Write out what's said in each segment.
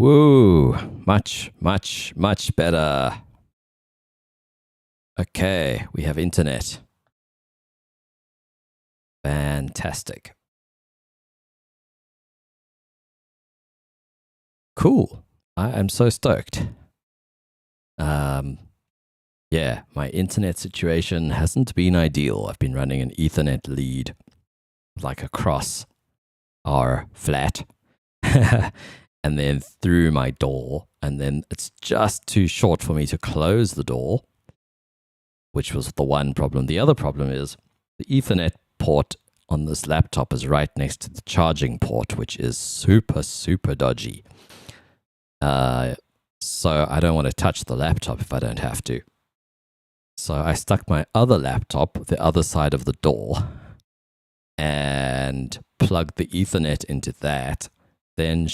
Woo! Much, much, much better. Okay, we have internet. Fantastic. Cool. I am so stoked. Yeah, my internet situation hasn't been ideal. I've been running an Ethernet lead like across our flat and then through my door, and then it's just too short for me to close the door, which was the one problem. The other problem is the Ethernet port on this laptop is right next to the charging port, which is super, super dodgy. So I don't want to touch the laptop if I don't have to. So I stuck my other laptop the other side of the door and plugged the Ethernet into that, then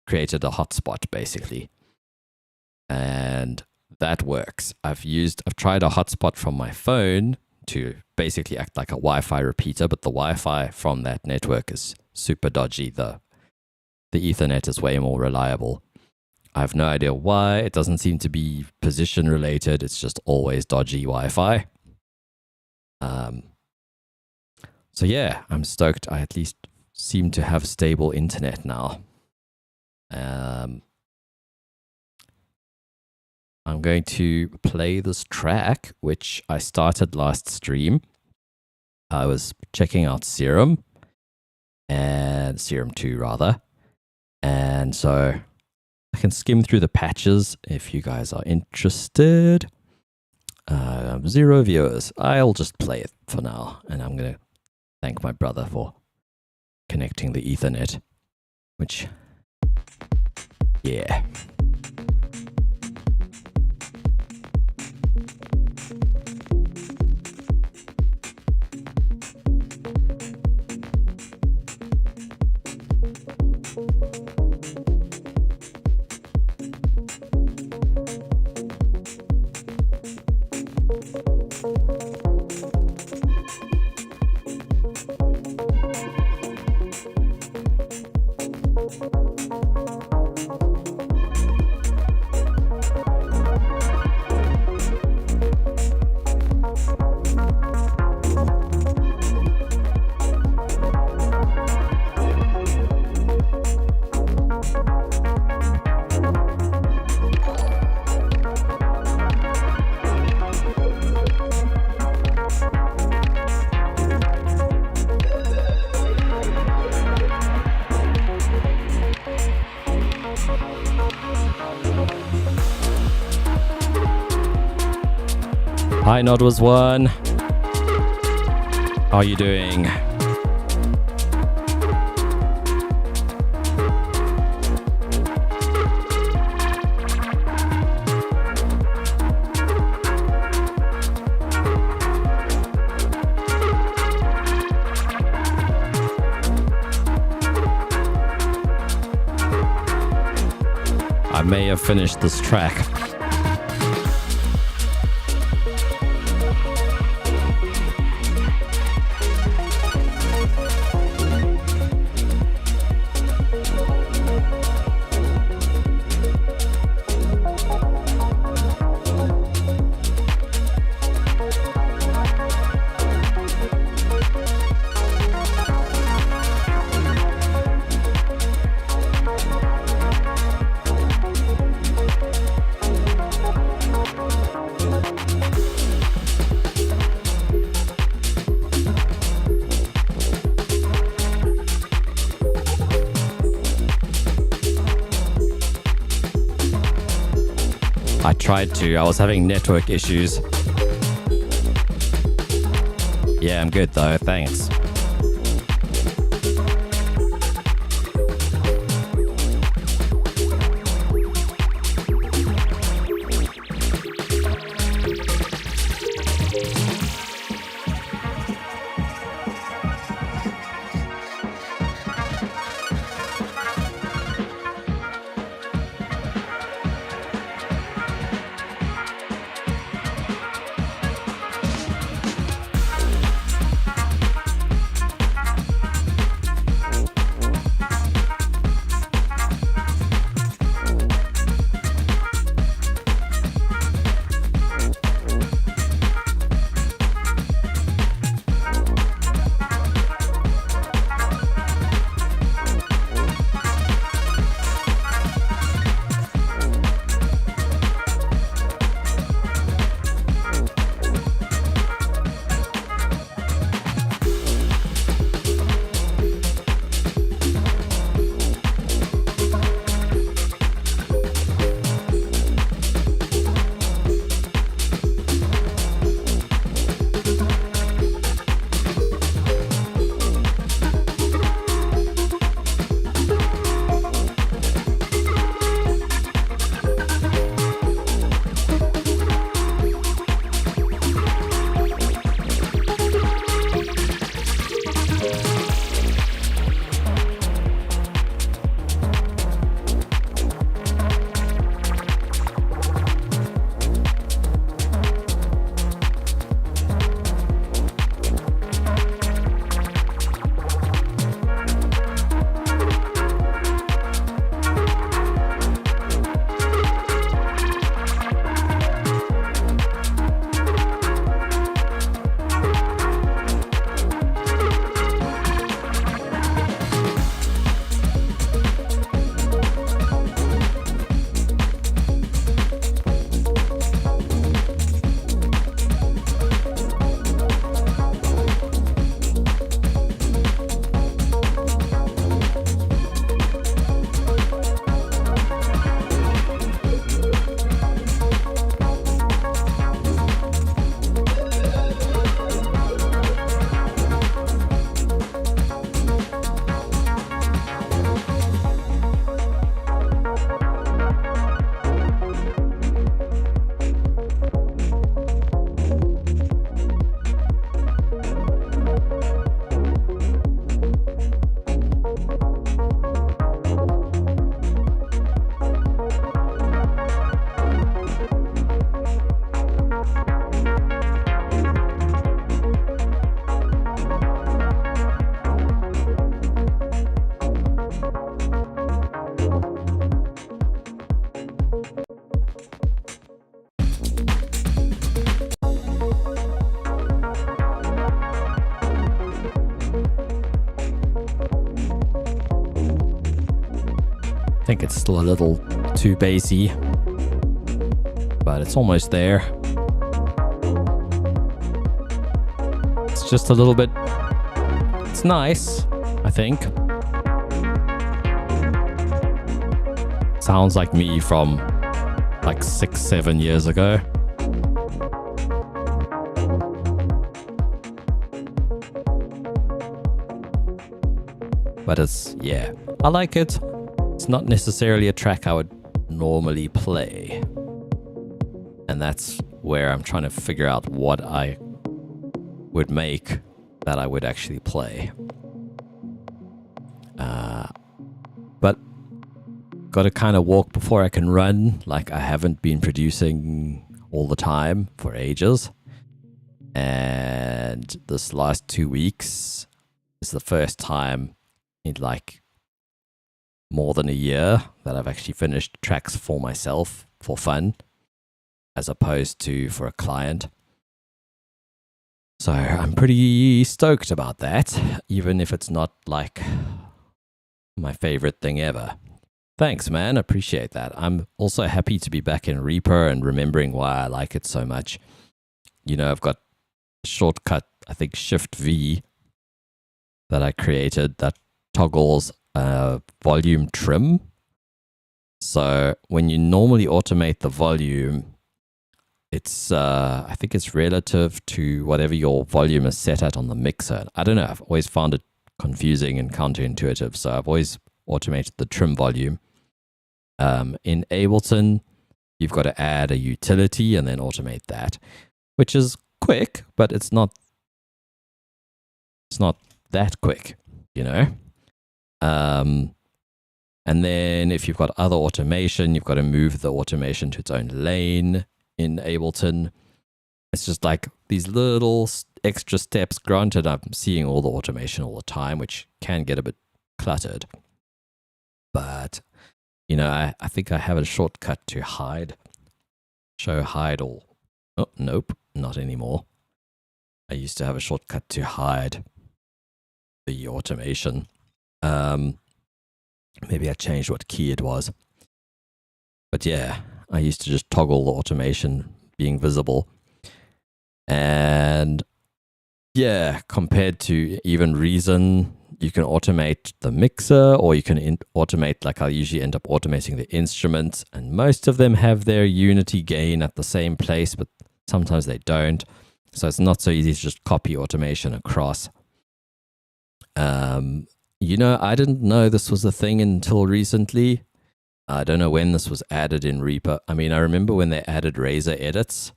created a hotspot basically. And that works. I've tried a hotspot from my phone to basically act like a Wi-Fi repeater, but the Wi-Fi from that network is super dodgy. The Ethernet is way more reliable. I have no idea why. It doesn't seem to be position related. It's just always dodgy Wi-Fi. So yeah, I'm stoked. I at least seem to have stable internet now. I'm going to play this track, which I started last stream. I was checking out Serum, and Serum 2 rather. And so I can skim through the patches if you guys are interested. 0 viewers. I'll just play it for now, and I'm going to thank my brother for connecting the Ethernet, which, yeah. Hi, Nod was one. How are you doing? I may have finished this track. I was having network issues. Yeah, I'm good though, thanks. think it's still a little too bassy, but it's almost there. It's just a little bit, it's nice, I think. Sounds like me from like 6-7 years ago. But it's, yeah, I like it. It's not necessarily a track I would normally play. And that's where I'm trying to figure out what I would make that I would actually play. But got to kind of walk before I can run. Like, I haven't been producing all the time for ages. And this last 2 weeks is the first time in like more than a year that I've actually finished tracks for myself for fun, as opposed to for a client. So I'm pretty stoked about that, even if it's not like my favorite thing ever. Thanks, man. Appreciate that. I'm also happy to be back in Reaper and remembering why I like it so much. You know, I've got a shortcut, I think Shift V, that I created that toggles volume trim. So when you normally automate the volume, it's I think it's relative to whatever your volume is set at on the mixer. I don't know, I've always found it confusing and counterintuitive, so I've always automated the trim volume. In Ableton, you've got to add a utility and then automate that, which is quick, but it's not that quick, you know. And then if you've got other automation, you've got to move the automation to its own lane in Ableton. It's just like these little extra steps. Granted, I'm seeing all the automation all the time, which can get a bit cluttered. But, you know, I think I have a shortcut to hide. Show hide all. Oh, nope, not anymore. I used to have a shortcut to hide the automation. Maybe I changed what key it was. But yeah, I used to just toggle the automation being visible. And yeah, compared to even Reason, you can automate the mixer, or you can automate, like I usually end up automating the instruments, and most of them have their unity gain at the same place, but sometimes they don't. So it's not so easy to just copy automation across. You know, I didn't know this was a thing until recently. I don't know when this was added in Reaper. I mean, I remember when they added Razor edits.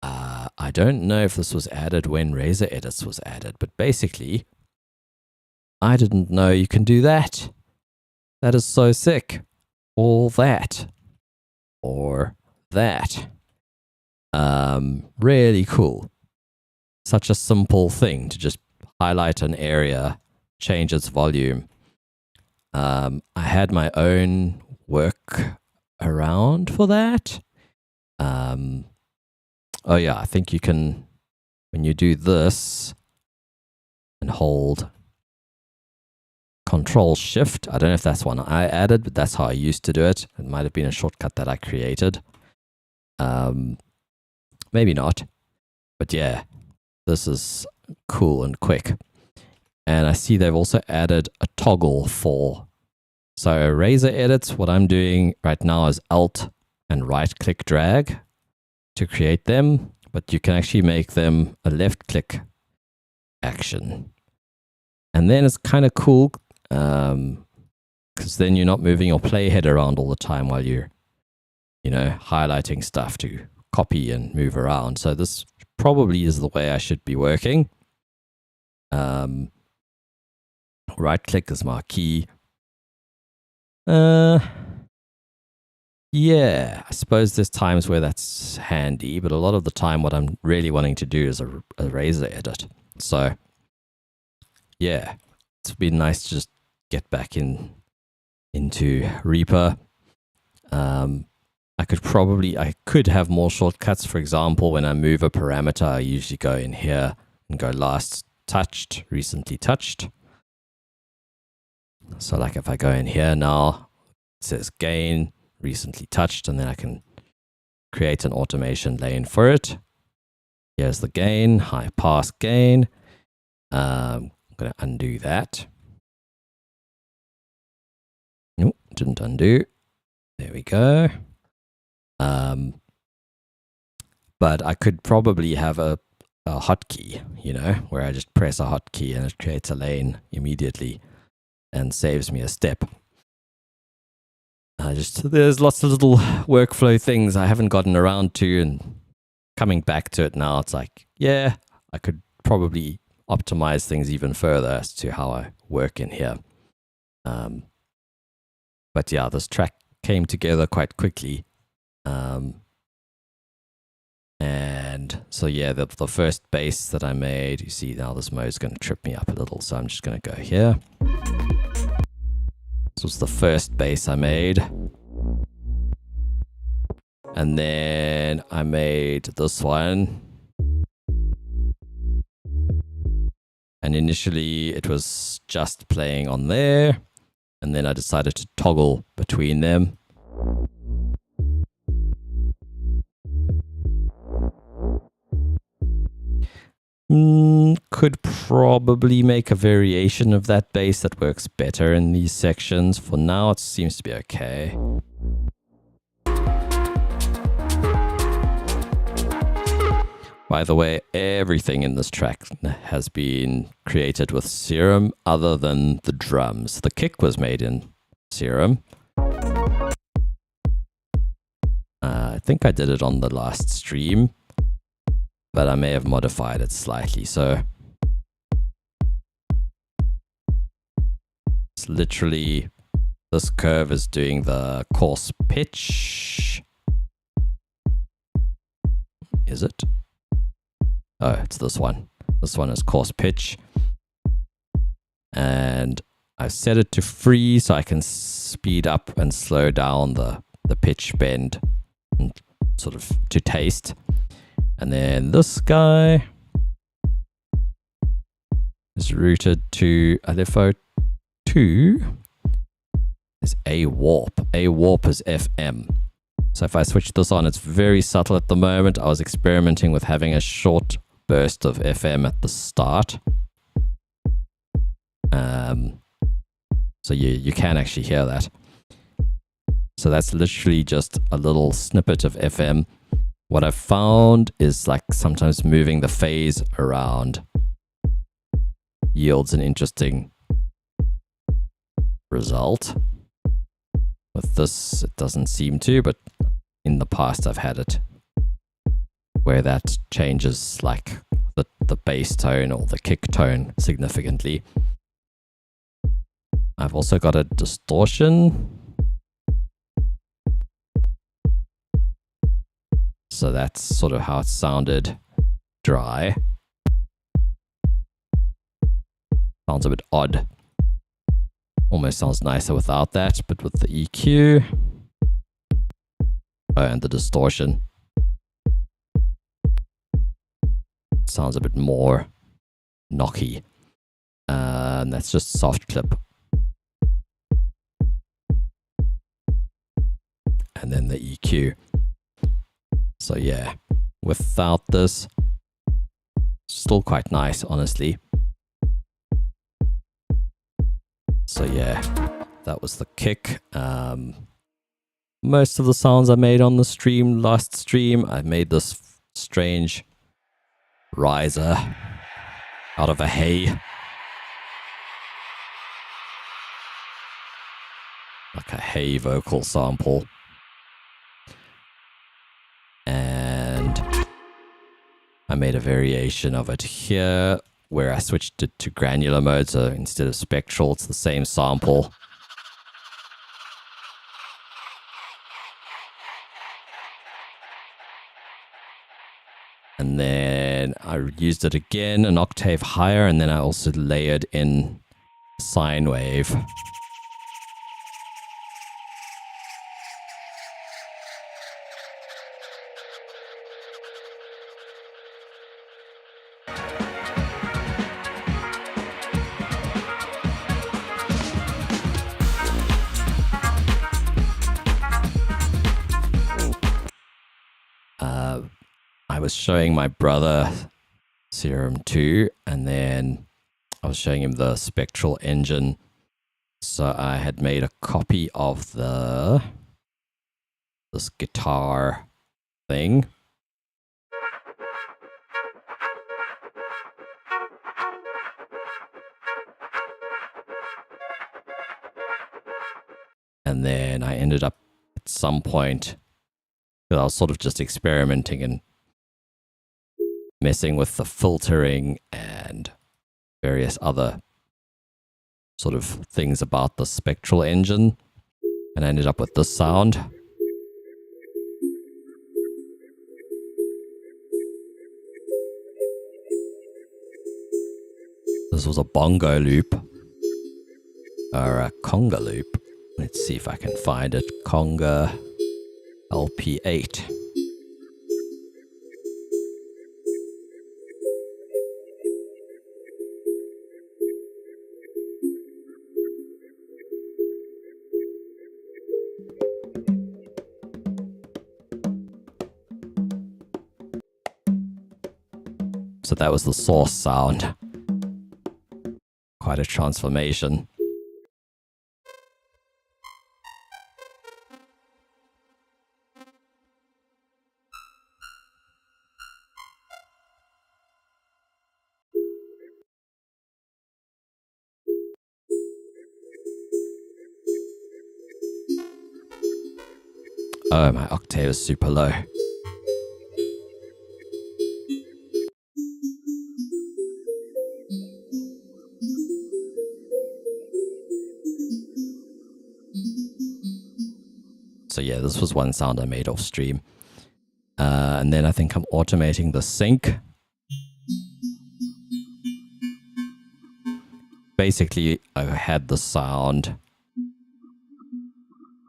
I don't know if this was added when Razor edits was added, but basically, I didn't know you can do that. That is so sick. All that. Or that. Really cool. Such a simple thing to just highlight an area, change its volume. I had my own work around for that. Oh yeah, I think you can, when you do this and hold Control Shift, I don't know if that's one I added, but that's how I used to do it. It might have been a shortcut that I created. Maybe not. But yeah, this is cool and quick. And I see they've also added a toggle for, so Razor edits, what I'm doing right now is Alt and right click drag to create them, but you can actually make them a left click action. And then it's kind of cool because then you're not moving your playhead around all the time while you're, you know, highlighting stuff to copy and move around. So this probably is the way I should be working. Right click is my key. Yeah, I suppose there's times where that's handy, but a lot of the time what I'm really wanting to do is a Razor edit. So yeah, it's been nice to just get back into Reaper. I could have more shortcuts. For example, when I move a parameter, I usually go in here and go last touched, recently touched. So like if I go in here now, says gain recently touched, and then I can create an automation lane for it. Here's the gain, high pass gain. I'm going to undo that. Nope, didn't undo. There we go. But I could probably have a hotkey, you know, where I just press a hotkey and it creates a lane immediately and saves me a step. There's lots of little workflow things I haven't gotten around to, and coming back to it now, it's like, yeah, I could probably optimize things even further as to how I work in here. But yeah, this track came together quite quickly. And so yeah, the first bass that I made, you see now this mode is going to trip me up a little, so I'm just going to go here. This was the first bass I made. And then I made this one. And initially it was just playing on there. And then I decided to toggle between them. Could probably make a variation of that bass that works better in these sections. For now, it seems to be okay. By the way, everything in this track has been created with Serum other than the drums. The kick was made in Serum. I think I did it on the last stream, but I may have modified it slightly. So it's literally, this curve is doing the coarse pitch. Is it? Oh, it's this one. This one is coarse pitch. And I've set it to free so I can speed up and slow down the pitch bend and sort of to taste. And then this guy is routed to LFO 2 is A warp. A warp is FM. So if I switch this on, it's very subtle at the moment. I was experimenting with having a short burst of FM at the start. So you can actually hear that. So that's literally just a little snippet of FM. What I've found is like sometimes moving the phase around yields an interesting result. With this, it doesn't seem to, but in the past I've had it where that changes like the bass tone or the kick tone significantly. I've also got a distortion. So that's sort of how it sounded dry. Sounds a bit odd. Almost sounds nicer without that, but with the EQ. Oh, and the distortion. Sounds a bit more knocky. And that's just soft clip. And then the EQ. So yeah, without this, still quite nice, honestly. So yeah, that was the kick. Most of the sounds I made on the stream, last stream, I made this strange riser out of a hay. Like a hay vocal sample. And I made a variation of it here where I switched it to granular mode, so instead of spectral, it's the same sample. And then I used it again an octave higher, and then I also layered in sine wave. was showing my brother Serum 2, and then I was showing him the spectral engine. So I had made a copy of this guitar thing. And then I ended up at some point, I was sort of just experimenting and messing with the filtering and various other sort of things about the spectral engine. And I ended up with this sound. This was a bongo loop, or a conga loop. Let's see if I can find it. Conga LP8. So that was the source sound. Quite a transformation. Oh, my octave is super low. So yeah, this was one sound I made off stream. And then I think I'm automating the sync. Basically, I had the sound.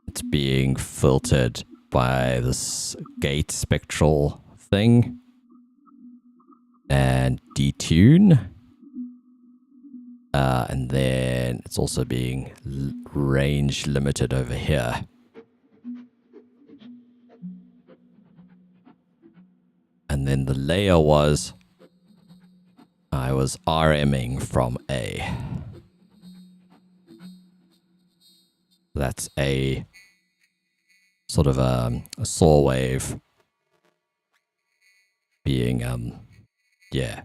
It's being filtered by this gate spectral thing. And detune. And then it's also being range limited over here. And then the layer was, I was RMing from A. That's a sort of a saw wave being,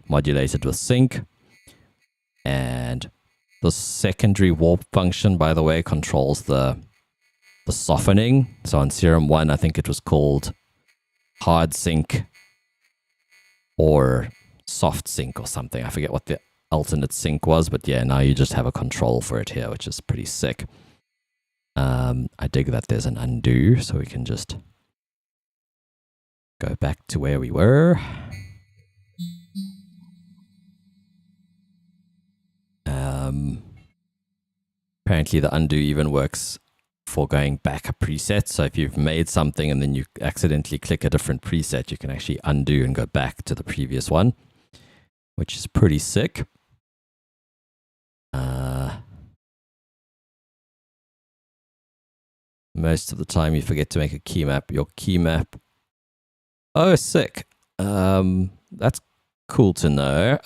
modulated with sync. And the secondary warp function, by the way, controls the softening. So on Serum 1, I think it was called hard sync or soft sync or something. I forget what the alternate sync was, but yeah, now you just have a control for it here, which is pretty sick. I dig that there's an undo, so we can just go back to where we were. Apparently the undo even works for going back a preset. So if you've made something and then you accidentally click a different preset, you can actually undo and go back to the previous one, which is pretty sick. Most of the time you forget to make a key map. Your key map. Oh, sick. That's cool to know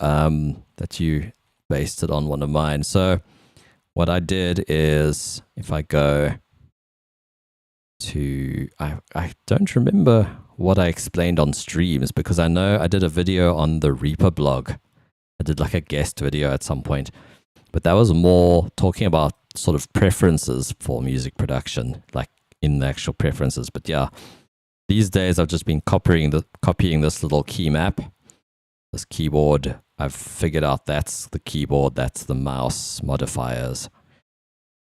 that you based it on one of mine. So what I did is, if I go to, I don't remember what I explained on streams, because I know I did a video on the Reaper blog. I did like a guest video at some point, but that was more talking about sort of preferences for music production, like in the actual preferences. But yeah, these days I've just been copying this little key map, this keyboard. I've figured out that's the keyboard, that's the mouse modifiers,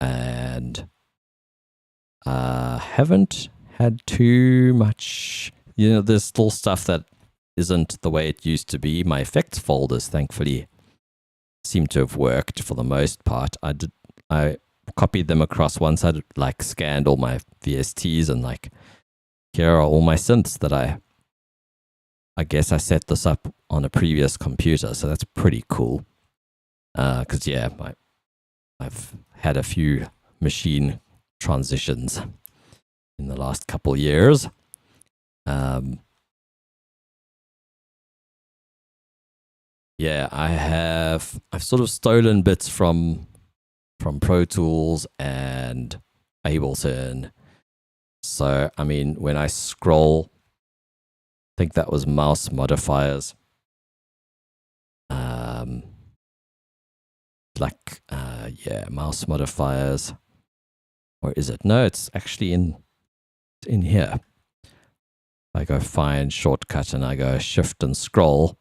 and haven't had too much, there's still stuff that isn't the way it used to be. My effects folders, thankfully, seem to have worked for the most part. I copied them across once. I like scanned all my VSTs and like, here are all my synths that I guess I set this up on a previous computer, so that's pretty cool. Because yeah, I've had a few machine transitions in the last couple years. Yeah, I've sort of stolen bits from Pro Tools and Ableton. So I mean, when I scroll, I think that was mouse modifiers. Yeah, mouse modifiers. Or is it? No, it's actually in here. I go find shortcut and I go shift and scroll.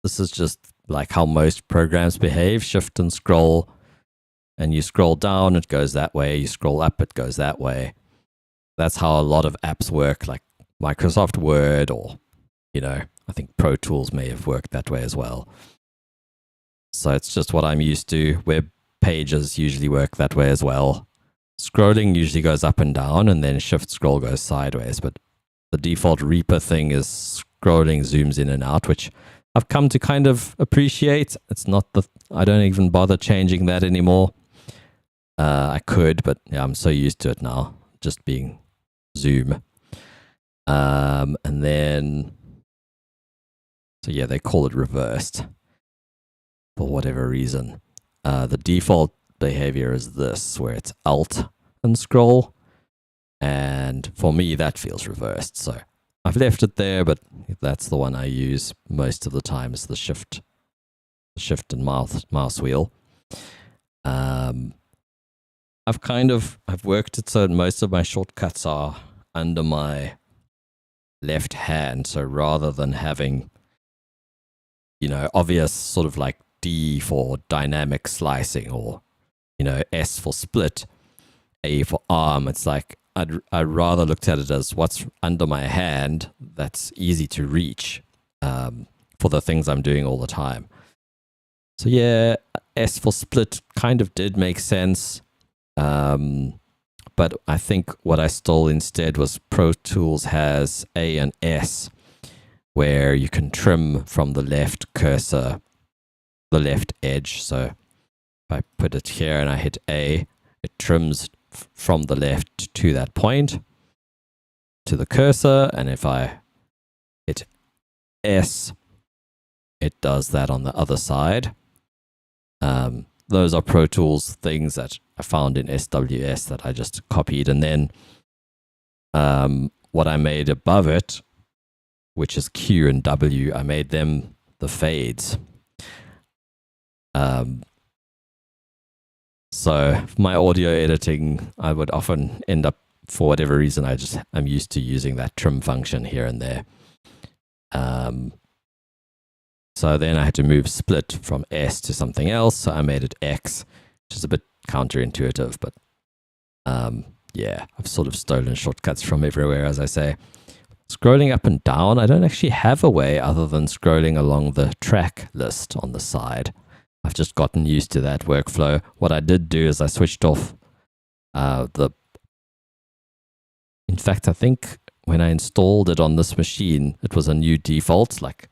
This is just like how most programs behave. Shift and scroll, and you scroll down, it goes that way. You scroll up, it goes that way. That's how a lot of apps work, like Microsoft Word, or, I think Pro Tools may have worked that way as well. So it's just what I'm used to. Web pages usually work that way as well. Scrolling usually goes up and down, and then shift scroll goes sideways. But the default Reaper thing is scrolling zooms in and out, which I've come to kind of appreciate. I don't even bother changing that anymore. I could, but yeah, I'm so used to it now, just being zoom. And then, so yeah, they call it reversed for whatever reason. The default behavior is this, where it's Alt and scroll. And for me, that feels reversed. So I've left it there, but that's the one I use most of the time, is the shift and mouse wheel. I've worked it so most of my shortcuts are under my left hand. So rather than having, obvious sort of like D for dynamic slicing, or, S for split, A for arm, it's like I'd rather looked at it as what's under my hand that's easy to reach for the things I'm doing all the time. So yeah, S for split kind of did make sense. But I think what I stole instead was Pro Tools has A and S, where you can trim from the left cursor, the left edge. So if I put it here and I hit A, it trims from the left to that point, to the cursor. And if I hit S, it does that on the other side. Those are Pro Tools things that I found in SWS that I just copied. And then what I made above it, which is Q and W, I made them the fades. So my audio editing, I would often end up, for whatever reason, I'm used to using that trim function here and there. So then I had to move split from S to something else. So I made it X, which is a bit counterintuitive, but yeah, I've sort of stolen shortcuts from everywhere, as I say. Scrolling up and down, I don't actually have a way other than scrolling along the track list on the side. I've just gotten used to that workflow. What I did do is I switched off in fact, I think when I installed it on this machine, it was a new default. Like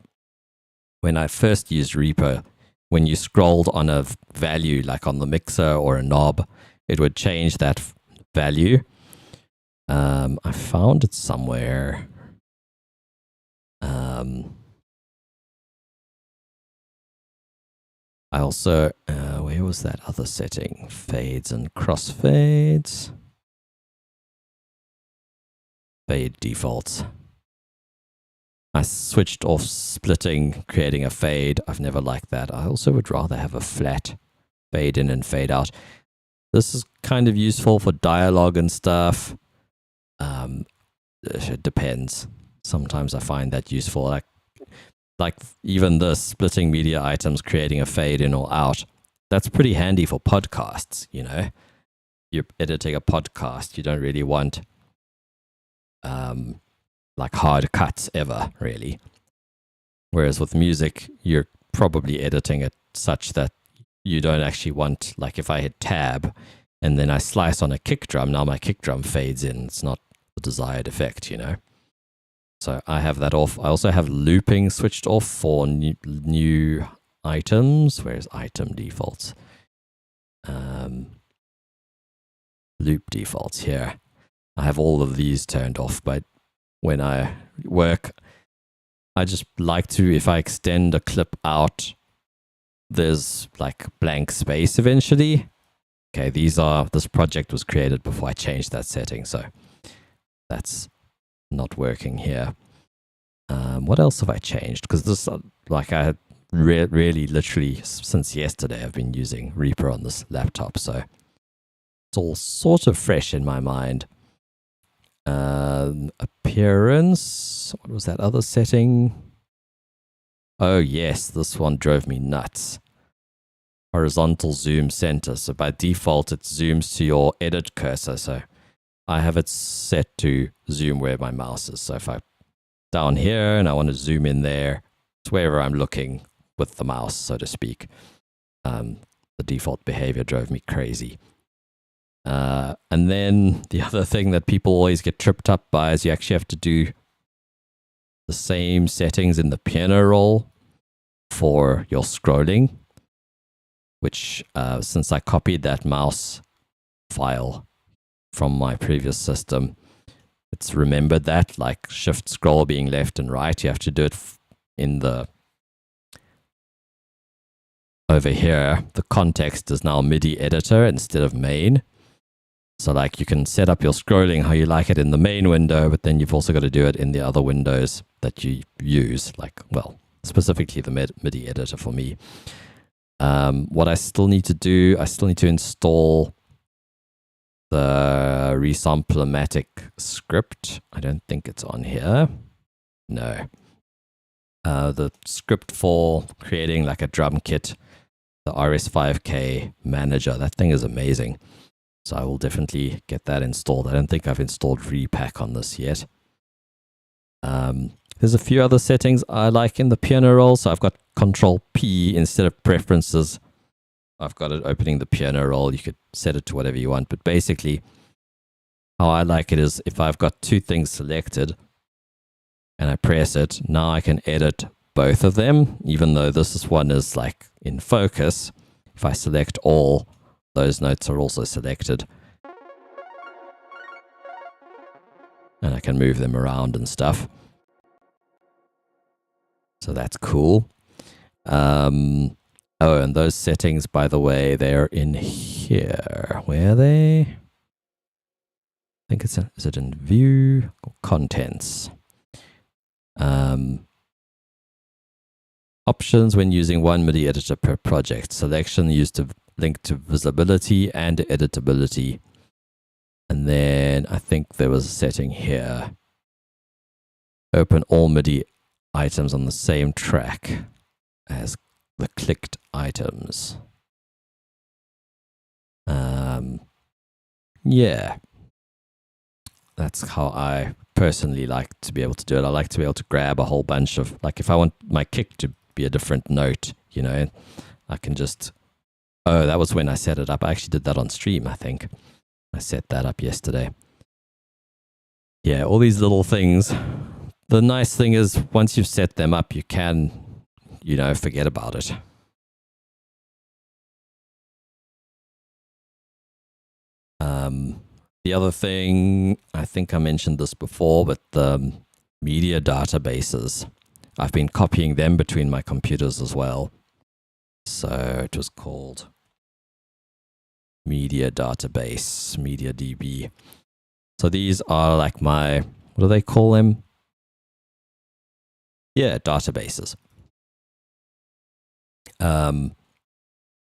when I first used Reaper, when you scrolled on a value, like on the mixer or a knob, it would change that value. I found it somewhere. I also, where was that other setting? Fades and crossfades. Fade defaults. I switched off splitting, creating a fade. I've never liked that. I also would rather have a flat fade in and fade out. This is kind of useful for dialogue and stuff. It depends. Sometimes I find that useful. Like even this splitting media items, creating a fade in or out. That's pretty handy for podcasts, You're editing a podcast. You don't really want like hard cuts ever, really. Whereas with music, you're probably editing it such that you don't actually want, like if I hit tab and then I slice on a kick drum, now my kick drum fades in. It's not the desired effect, So I have that off. I also have looping switched off for new items. Where's item defaults? Loop defaults here. I have all of these turned off, but when I work, I just like to, if I extend a clip out, there's like blank space eventually. Okay, this project was created before I changed that setting, so that's not working here. What else have I changed? Because this, like I had really literally since yesterday I've been using Reaper on this laptop, so it's all sort of fresh in my mind. Appearance, what was that other setting? Oh yes, this one drove me nuts. Horizontal zoom center, so by default it zooms to your edit cursor, so I have it set to zoom where my mouse is. So if I down here and I want to zoom in there, it's wherever I'm looking with the mouse, so to speak. The default behavior drove me crazy. And then the other thing that people always get tripped up by is you actually have to do the same settings in the piano roll for your scrolling, which since I copied that mouse file from my previous system, it's remembered that, like shift scroll being left and right, you have to do it in the over here. The context is now MIDI editor instead of main. So like you can set up your scrolling how you like it in the main window, but then you've also got to do it in the other windows that you use, like, well, specifically the MIDI editor for me. What I still need to do, I still need to install the Resamplomatic script. I don't think it's on here. No. The script for creating like a drum kit, the RS5K manager, that thing is amazing. So I will definitely get that installed. I don't think I've installed Repack on this yet. There's a few other settings I like in the piano roll. So I've got Control P instead of preferences. I've got it opening the piano roll. You could set it to whatever you want. But basically, how I like it is if I've got two things selected and I press it, now I can edit both of them, even though this one is like in focus. If I select all, those notes are also selected. And I can move them around and stuff. So that's cool. Oh, and those settings, by the way, they're in here. Where are they? I think it's is it in View or Contents? Options when using one MIDI editor per project. Selection used to link to visibility and editability. And then I think there was a setting here. Open all MIDI items on the same track as the clicked items. Yeah, that's how I personally like to be able to do it. I like to be able to grab a whole bunch of, like if I want my kick to be a different note, you know, I can just, oh, that was when I set it up. I actually did that on stream, I think. I set that up yesterday. Yeah, all these little things. The nice thing is once you've set them up, you can, you know, forget about it. The other thing, I think I mentioned this before, but the media databases, I've been copying them between my computers as well. So it was called Media Database, MediaDB. So these are like my, what do they call them? Yeah, databases. I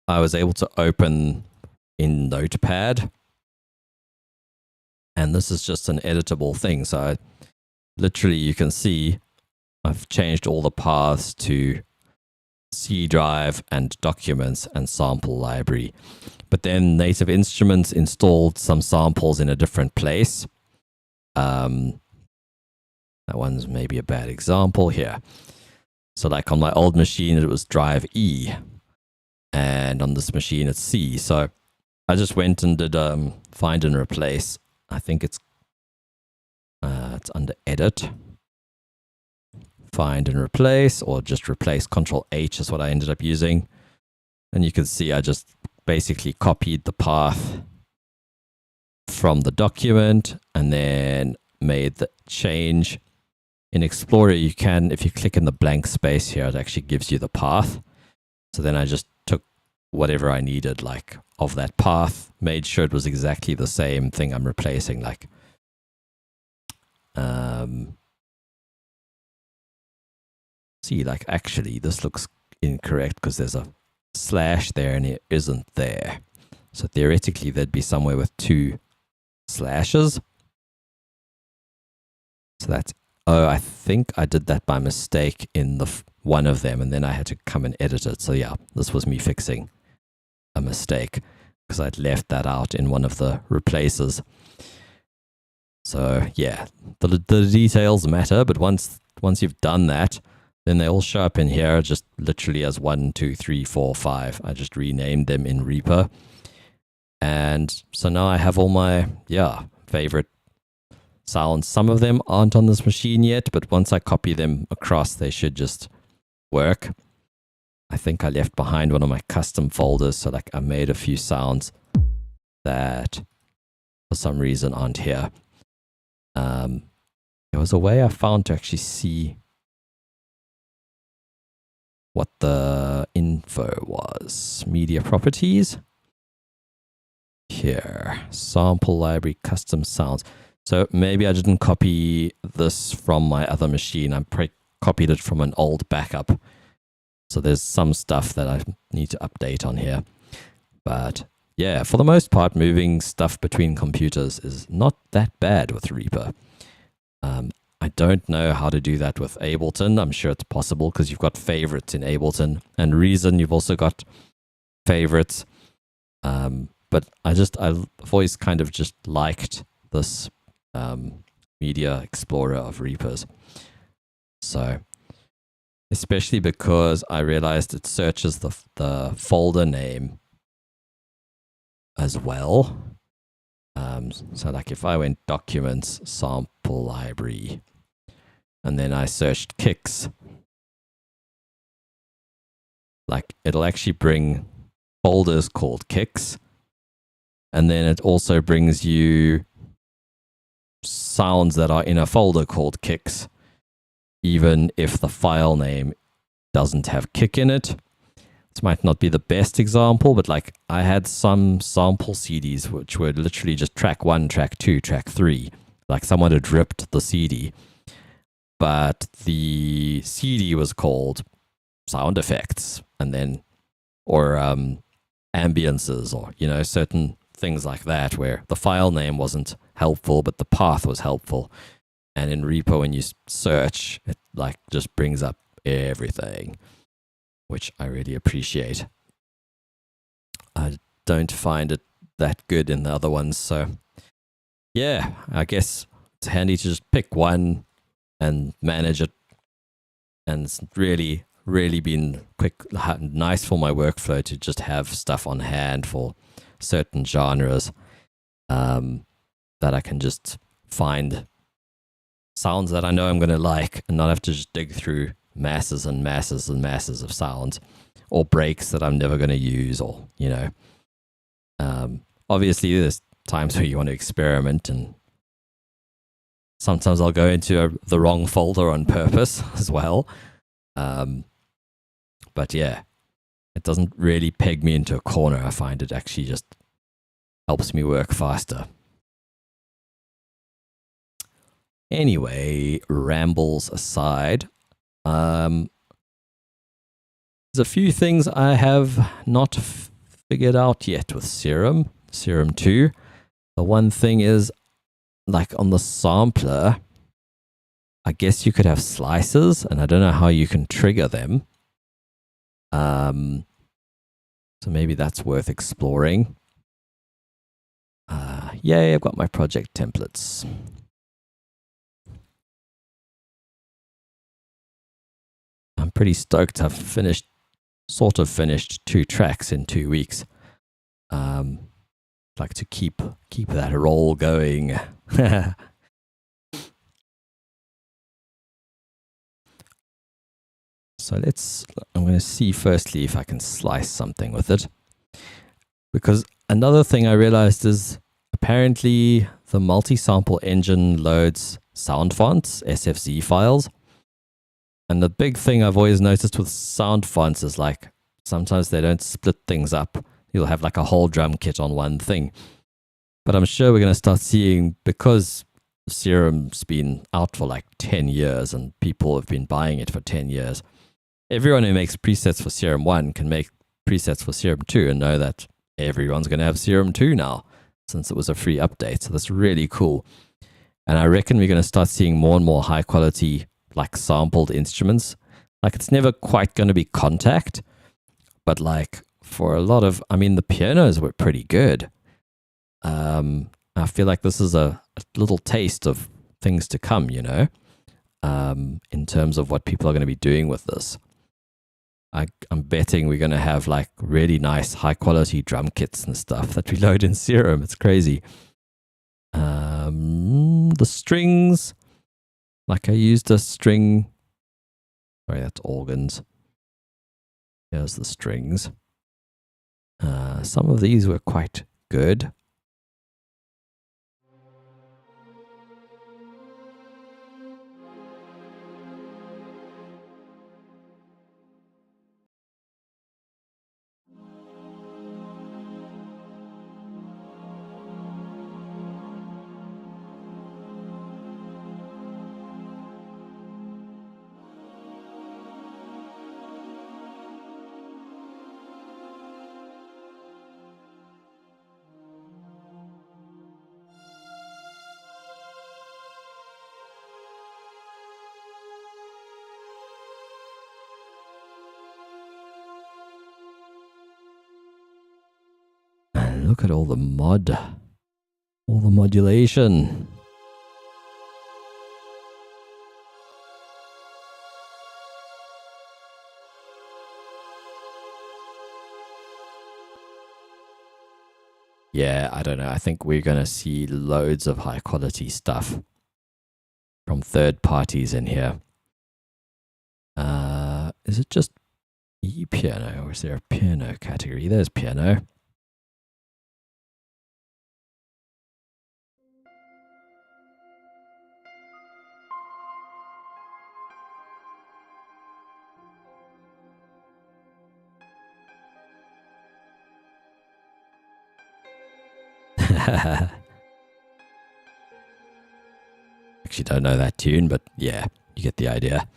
was able to open in Notepad, and this is just an editable thing. So literally you can see I've changed all the paths to C drive and documents and sample library. But then Native Instruments installed some samples in a different place. That one's maybe a bad example here. So like on my old machine, it was drive E. And on this machine, it's C. So I just went and did find and replace. I think it's under edit. Find and replace, or just replace. Control H is what I ended up using. And you can see I just basically copied the path from the document and then made the change. In Explorer, you can, if you click in the blank space here, it actually gives you the path. So then I just took whatever I needed, like of that path, made sure it was exactly the same thing I'm replacing. Like, see, like actually this looks incorrect because there's a slash there and it isn't there. So theoretically there'd be somewhere with 2 slashes. So that's, oh, I think I did that by mistake in the one of them, and then I had to come and edit it. So yeah, this was me fixing a mistake because I'd left that out in one of the replaces. So yeah, the details matter, but once you've done that, then they all show up in here just literally as 1, 2, 3, 4, 5. I just renamed them in Reaper. And so now I have all my, favorite sounds. Some of them aren't on this machine yet, but once I copy them across, they should just work. I think I left behind one of my custom folders, so like I made a few sounds that for some reason aren't here. There was a way I found to actually see what the info was. Media properties. Here, sample library, custom sounds. So maybe I didn't copy this from my other machine. I copied it from an old backup. So there's some stuff that I need to update on here. But yeah, for the most part, moving stuff between computers is not that bad with Reaper. I don't know how to do that with Ableton. I'm sure it's possible because you've got favorites in Ableton, and Reason, you've also got favorites. But I've always kind of just liked this media explorer of Reapers. So, especially because I realized it searches the folder name as well. So like if I went documents, sample library, and then I searched kicks, like it'll actually bring folders called kicks. And then it also brings you sounds that are in a folder called kicks, even if the file name doesn't have kick in it. This might not be the best example, but like I had some sample CDs which were literally just track 1, track 2, track 3. Like someone had ripped the CD, but the CD was called sound effects, and then, or ambiances, or, you know, certain things like that, where the file name wasn't helpful, but the path was helpful. And in Reaper, when you search, it like just brings up everything, which I really appreciate. I don't find it that good in the other ones. So yeah, I guess it's handy to just pick one and manage it. And it's really, really been nice for my workflow to just have stuff on hand for certain genres, that I can just find sounds that I know I'm going to like and not have to just dig through masses and masses and masses of sounds, or breaks that I'm never going to use, or, you know, obviously there's times where you want to experiment, and sometimes I'll go into the wrong folder on purpose as well. But yeah, it doesn't really peg me into a corner. I find it actually just helps me work faster. Anyway, rambles aside, there's a few things I have not figured out yet with Serum 2. The one thing is, like on the sampler, I guess you could have slices, and I don't know how you can trigger them. So maybe that's worth exploring. Yay, I've got my project templates. I'm pretty stoked. I've sort of finished 2 tracks in 2 weeks. Like to keep that roll going. So I'm going to see firstly if I can slice something with it. Because another thing I realized is apparently the multi-sample engine loads sound fonts, SFZ files. And the big thing I've always noticed with sound fonts is like sometimes they don't split things up. You'll have like a whole drum kit on one thing. But I'm sure we're going to start seeing, because Serum's been out for like 10 years and people have been buying it for 10 years. Everyone who makes presets for Serum 1 can make presets for Serum 2 and know that everyone's going to have Serum 2 now, since it was a free update. So that's really cool. And I reckon we're going to start seeing more and more high quality, like sampled instruments. Like it's never quite going to be Contact, but like for a lot of, I mean, the pianos were pretty good. I feel like this is a little taste of things to come, you know, in terms of what people are going to be doing with this. I'm betting we're going to have like really nice high quality drum kits and stuff that we load in Serum. It's crazy. The strings, like I used a string. Sorry, that's organs. Here's the strings. Some of these were quite good. And look at all the modulation. Yeah, I don't know. I think we're going to see loads of high quality stuff from third parties in here. Is it just piano, or is there a piano category? There's piano. Actually don't know that tune, but yeah, you get the idea.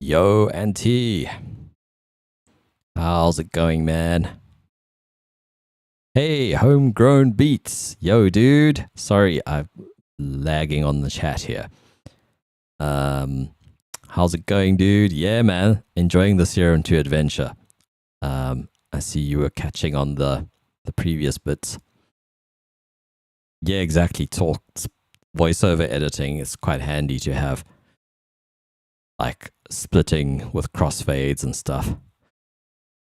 Yo, Auntie. How's it going, man? Hey, homegrown beats. Yo, dude. Sorry, I'm lagging on the chat here. How's it going, dude? Yeah, man. Enjoying the Serum 2 adventure. I see you were catching on the previous bits. Yeah, exactly. Voiceover editing is quite handy to have, like splitting with crossfades and stuff.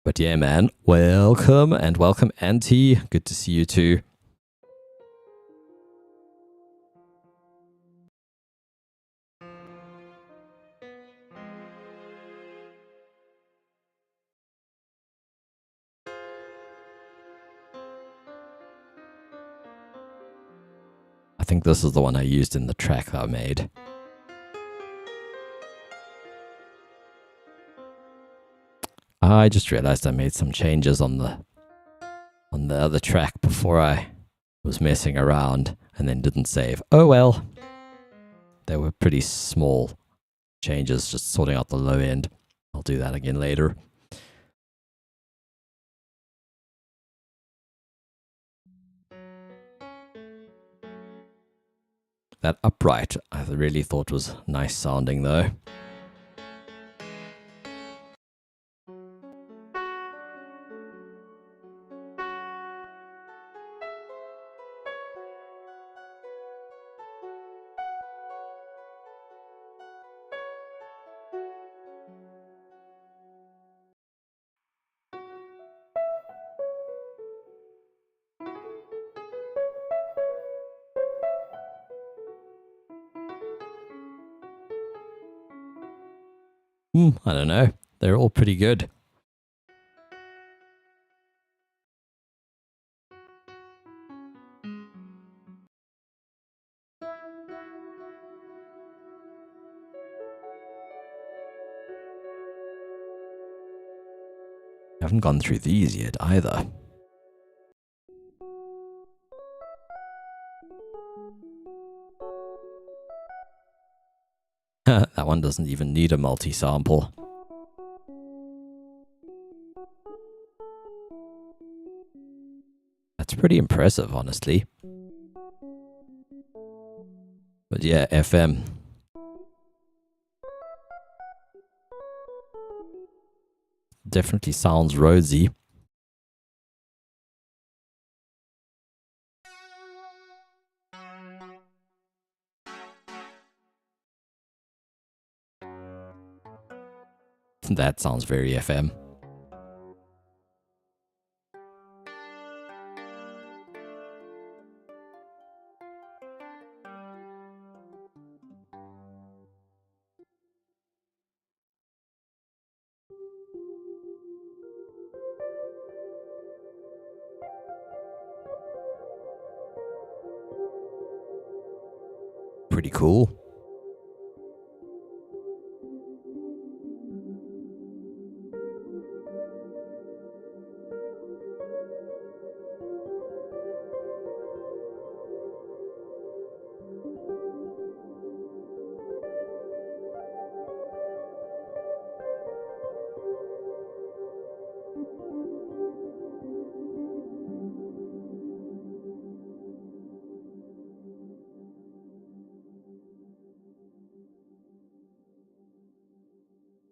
But yeah, man, welcome, and welcome, Auntie. Good to see you too. I think this is the one I used in the track that I made. I just realized I made some changes on the other track before I was messing around. and then didn't save. Oh well. They were pretty small changes, just sorting out the low end. I'll do that again later. That upright, I really thought was nice sounding though. I don't know. They're all pretty good. I haven't gone through these yet either. That one doesn't even need a multi-sample. That's pretty impressive, honestly. But yeah, FM. Definitely sounds rosy. That sounds very FM. Pretty cool.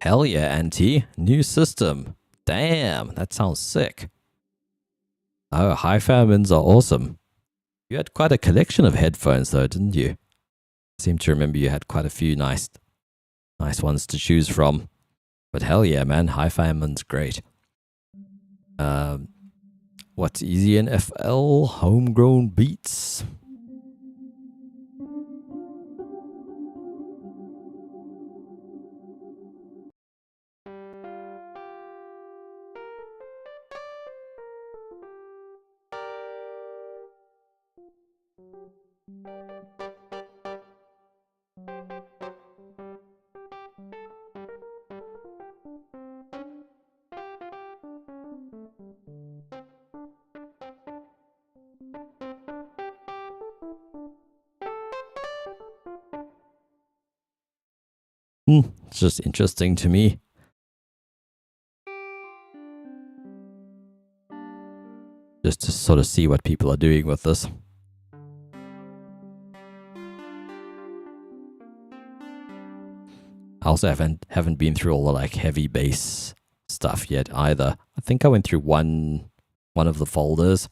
Hell yeah, Auntie. New system. Damn, that sounds sick. Oh, high famines are awesome. You had quite a collection of headphones though, didn't you? I seem to remember you had quite a few nice ones to choose from. But hell yeah, man, high famine's great. What's easy in FL? Homegrown beats. It's just interesting to me. Just to sort of see what people are doing with this. I also haven't been through all the like heavy bass stuff yet either. I think I went through one of the folders.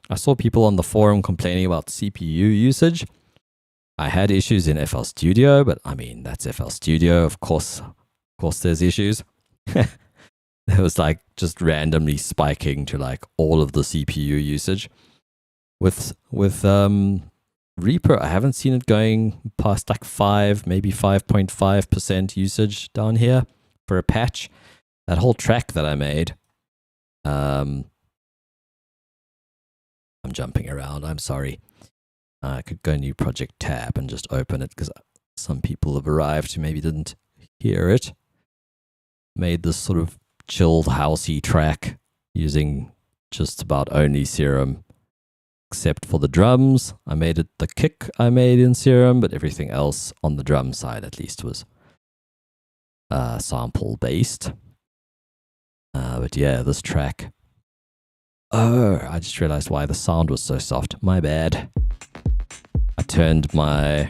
I saw people on the forum complaining about CPU usage. I had issues in FL Studio, but I mean, that's FL Studio. Of course there's issues. It was like just randomly spiking to like all of the CPU usage. With Reaper, I haven't seen it going past like 5, maybe 5.5% usage down here for a patch. That whole track that I made, I'm jumping around, I'm sorry. I could go new project tab and just open it because some people have arrived who maybe didn't hear it. Made this sort of chilled housey track using just about only Serum except for the drums. I made it the kick I made in Serum, but everything else on the drum side at least was sample based. But yeah, this track. Oh, I just realized why the sound was so soft. My bad. I turned my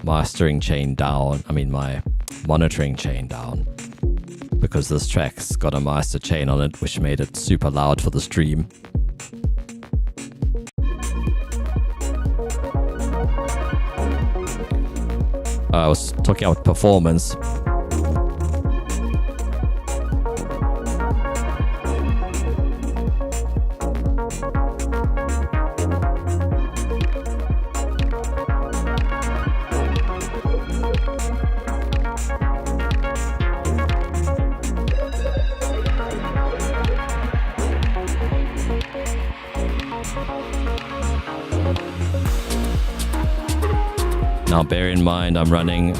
mastering chain down. I mean, my monitoring chain down. Because this track's got a master chain on it, which made it super loud for the stream. I was talking about performance. Now bear in mind I'm running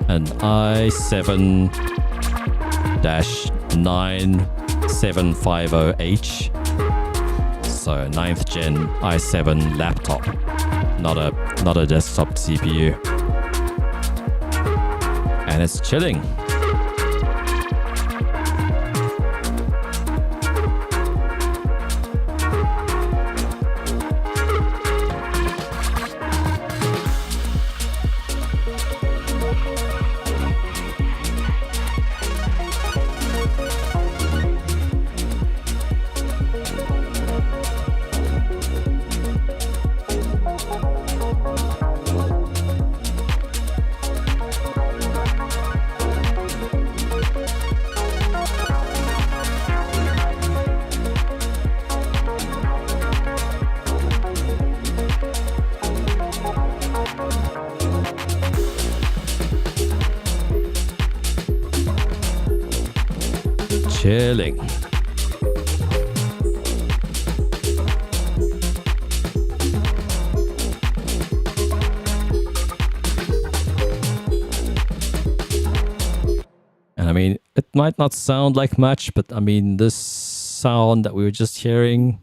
an i7-9750H, so 9th gen i7 laptop, not a desktop CPU, and it's chilling. Chilling. And I mean, it might not sound like much, but I mean, this sound that we were just hearing,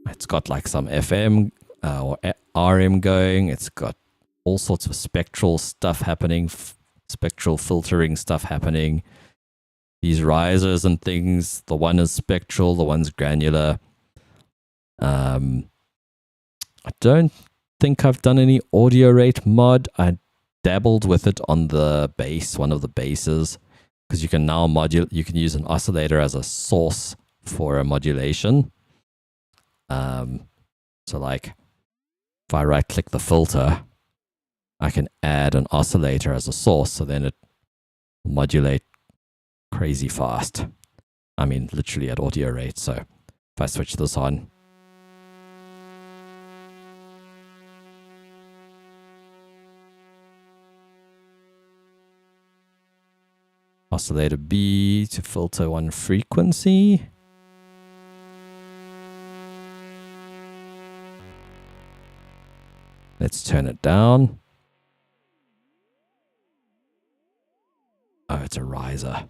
it's got like some FM or RM going. It's got all sorts of spectral stuff happening, spectral filtering stuff happening. These risers and things, the one is spectral, the one's granular. I don't think I've done any audio rate mod. I dabbled with it on the bass, one of the basses, because you can now you can use an oscillator as a source for a modulation. So like if I right click the filter, I can add an oscillator as a source, so then it will modulate crazy fast. I mean, literally at audio rate. So if I switch this on, oscillator B to filter one frequency. Let's turn it down. Oh, it's a riser.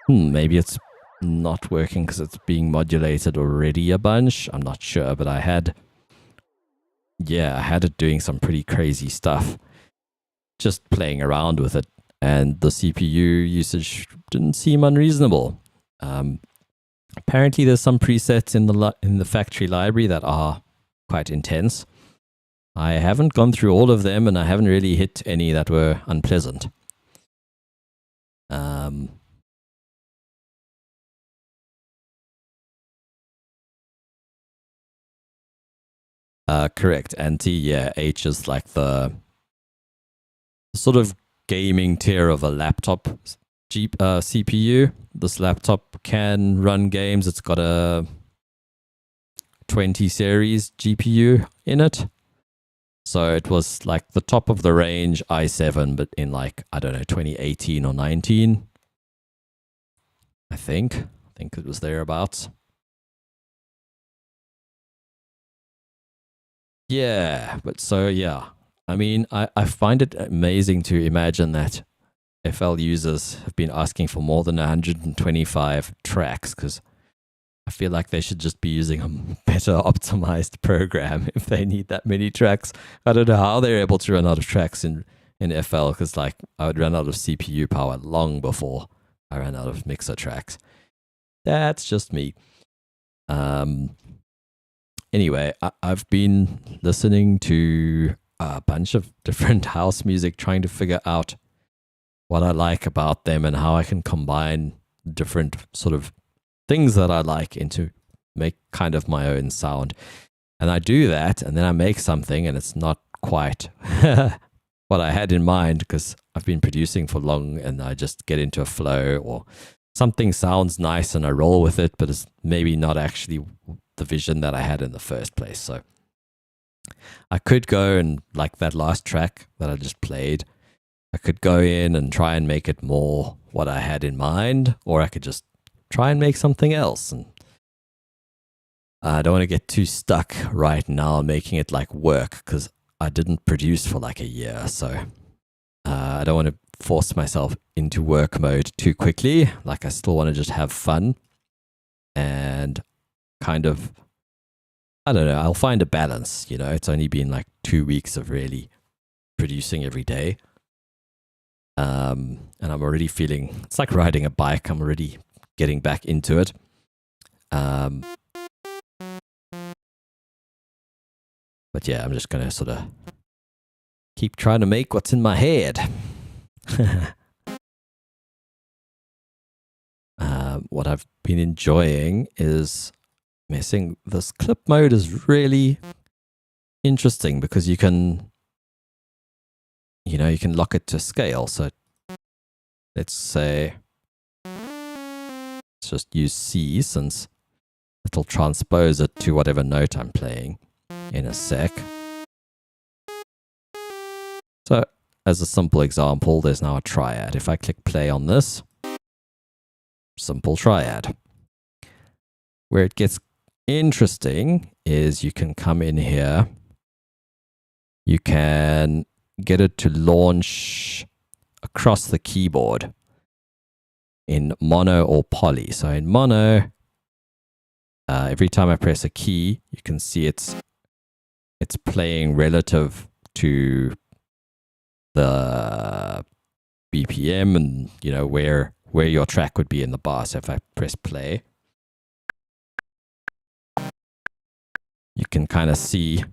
Maybe it's not working because it's being modulated already a bunch. I'm not sure, but I had it doing some pretty crazy stuff. Just playing around with it, and the CPU usage didn't seem unreasonable. Apparently, there's some presets in the factory library that are quite intense. I haven't gone through all of them, and I haven't really hit any that were unpleasant. Correct. Anti, yeah, H is like the sort of gaming tier of a laptop CPU. This laptop can run games. It's got a 20 series GPU in it. So it was like the top of the range i7, but in like, I don't know, 2018 or 19. I think it was thereabouts. Yeah, but so yeah. I mean, I find it amazing to imagine that FL users have been asking for more than 125 tracks because I feel like they should just be using a better optimized program if they need that many tracks. I don't know how they're able to run out of tracks in FL because like I would run out of CPU power long before I ran out of mixer tracks. That's just me. Anyway, I've been listening to a bunch of different house music, trying to figure out what I like about them and how I can combine different sort of things that I like into make kind of my own sound. And I do that, and then I make something, and it's not quite what I had in mind because I've been producing for long, and I just get into a flow, or something sounds nice and I roll with it, but it's maybe not actually the vision that I had in the first place. So I could go and, like that last track that I just played, I could go in and try and make it more what I had in mind, or I could just try and make something else. And I don't want to get too stuck right now making it like work because I didn't produce for like a year. So I don't want to force myself into work mode too quickly. Like I still want to just have fun and kind of, I don't know, I'll find a balance. You know, it's only been like 2 weeks of really producing every day. And I'm already feeling, it's like riding a bike. I'm already getting back into it. But yeah, I'm just going to sort of keep trying to make what's in my head. What I've been enjoying is messing. This clip mode is really interesting because you can, you know, you can lock it to scale. So let's say, let's just use C since it'll transpose it to whatever note I'm playing in a sec. So as a simple example, there's now a triad. If I click play on this, simple triad. Where it gets interesting is you can come in here, you can get it to launch across the keyboard in mono or poly. So in mono, every time I press a key, you can see it's playing relative to the BPM and, you know, where your track would be in the bar. So if I press play, you can kind of see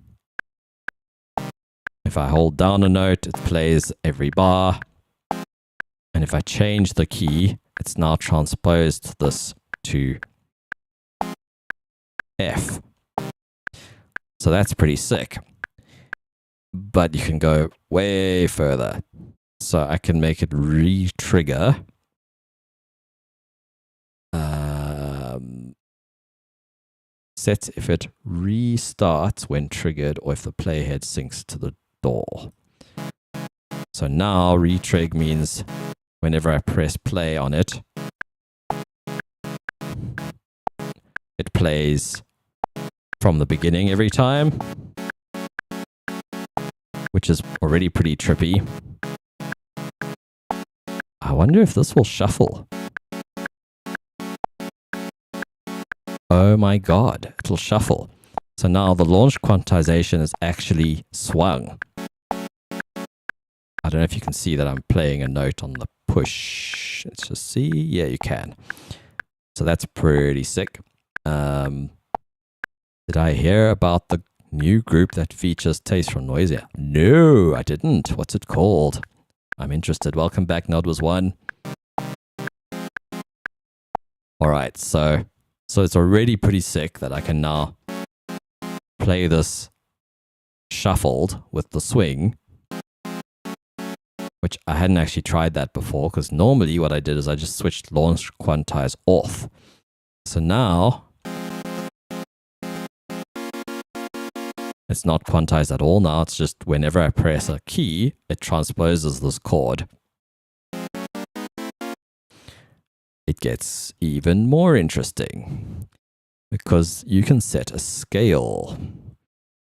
if I hold down a note, it plays every bar. And if I change the key, it's now transposed this to F. So that's pretty sick. But you can go way further. So I can make it re-trigger. Set if it restarts when triggered or if the playhead syncs to the door. So now retrig means whenever I press play on it, it plays from the beginning every time, which is already pretty trippy. I wonder if this will shuffle. Oh my god, it'll shuffle. So now the launch quantization is actually swung. I don't know if you can see that I'm playing a note on the push. Let's just see. Yeah, you can. So that's pretty sick. Did I hear about the new group that features Taste from Noisia? No, I didn't. What's it called? I'm interested. Welcome back, Nod was one. All right, so it's already pretty sick that I can now play this shuffled with the swing, which I hadn't actually tried that before because normally what I did is I just switched launch quantize off. So now it's not quantized at all. Now it's just whenever I press a key, it transposes this chord. It gets even more interesting because you can set a scale.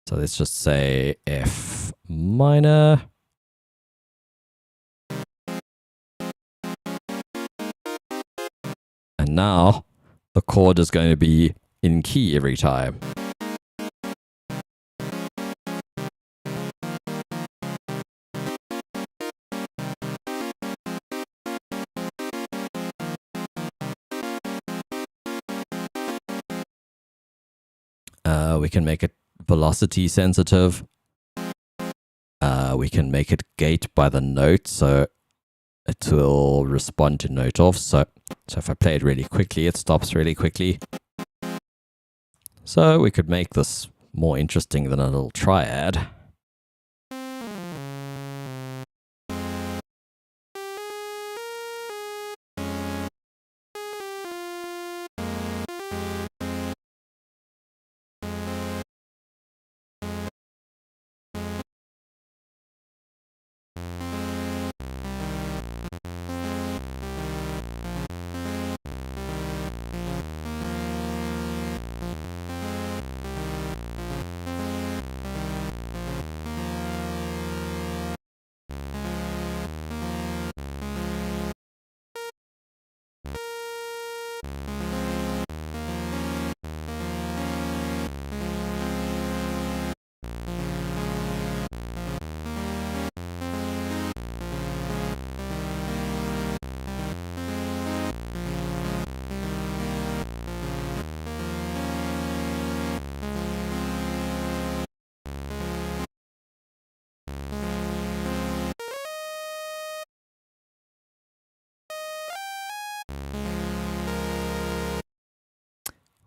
So let's just say F minor. And now the chord is going to be in key every time. We can make it velocity sensitive. We can make it gate by the note, so it will respond to note off. So if I play it really quickly, it stops really quickly. So we could make this more interesting than a little triad.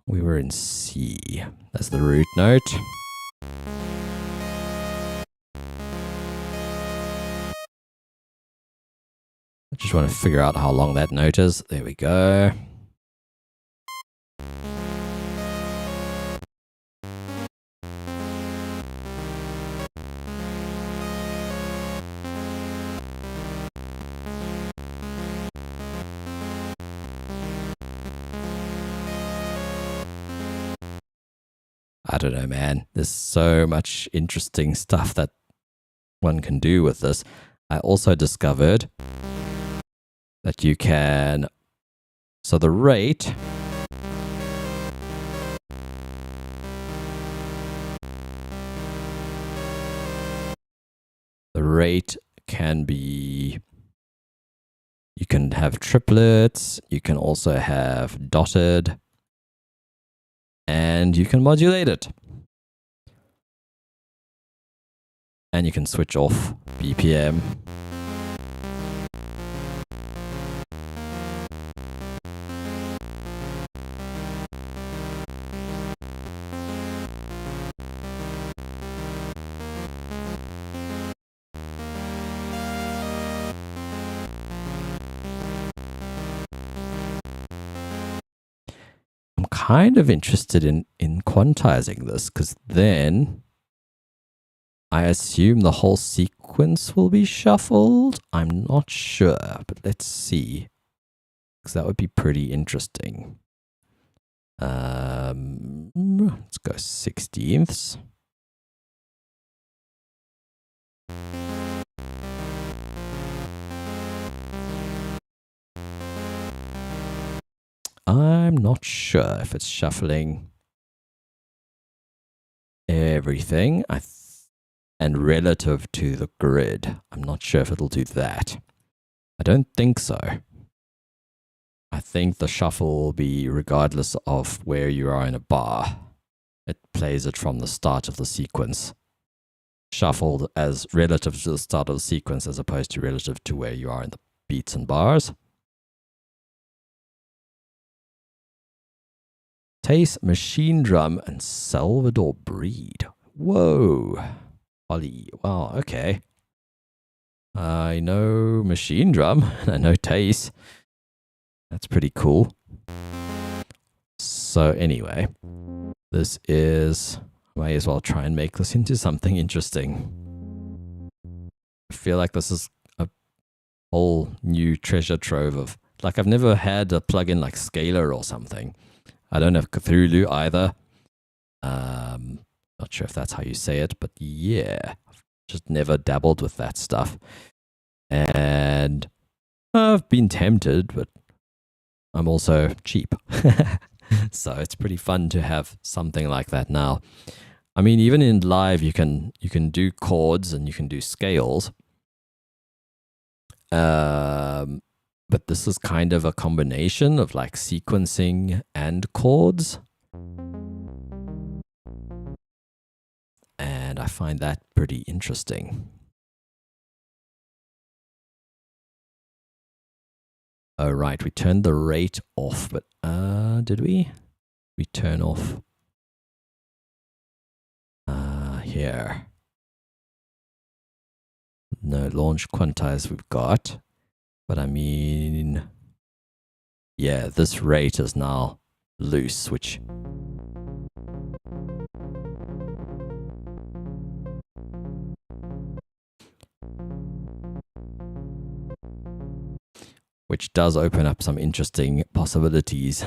We were in C. That's the root note. I just want to figure out how long that note is. There we go. I don't know, man. There's so much interesting stuff that one can do with this. I also discovered that you can, so the rate can be, you can have triplets, you can also have dotted, and you can modulate it. And you can switch off BPM. I'm kind of interested in quantizing this, because then I assume the whole sequence will be shuffled. I'm not sure, but let's see, because that would be pretty interesting. Let's go 16ths. I'm not sure if it's shuffling everything. And relative to the grid, I'm not sure if it'll do that. I don't think so. I think the shuffle will be regardless of where you are in a bar. It plays it from the start of the sequence. Shuffled as relative to the start of the sequence as opposed to relative to where you are in the beats and bars. Taste, Machine Drum, and Salvador Breed. Whoa. Ollie. Wow, okay. I know Machine Drum, and I know Taste. That's pretty cool. So anyway, this is, may as well try and make this into something interesting. I feel like this is a whole new treasure trove of, like, I've never had a plugin like Scalar or something. I don't have Cthulhu either. Not sure if that's how you say it, but yeah, I've just never dabbled with that stuff. And I've been tempted, but I'm also cheap. So it's pretty fun to have something like that now. I mean, even in live, you can do chords and you can do scales. But this is kind of a combination of like sequencing and chords. And I find that pretty interesting. Oh, right. We turned the rate off, but did we? We turn off here. No, launch quantize we've got. But I mean, yeah, this rate is now loose, which does open up some interesting possibilities.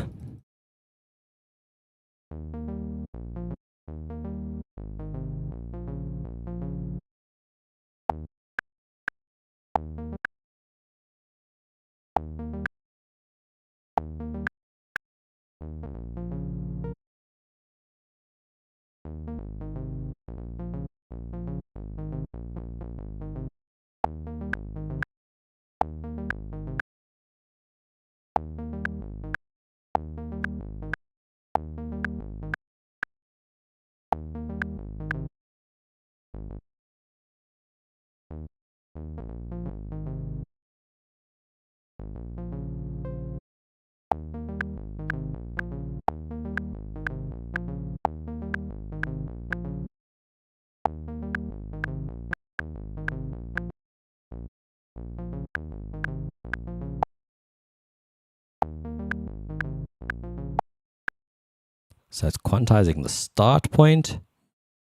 So it's quantizing the start point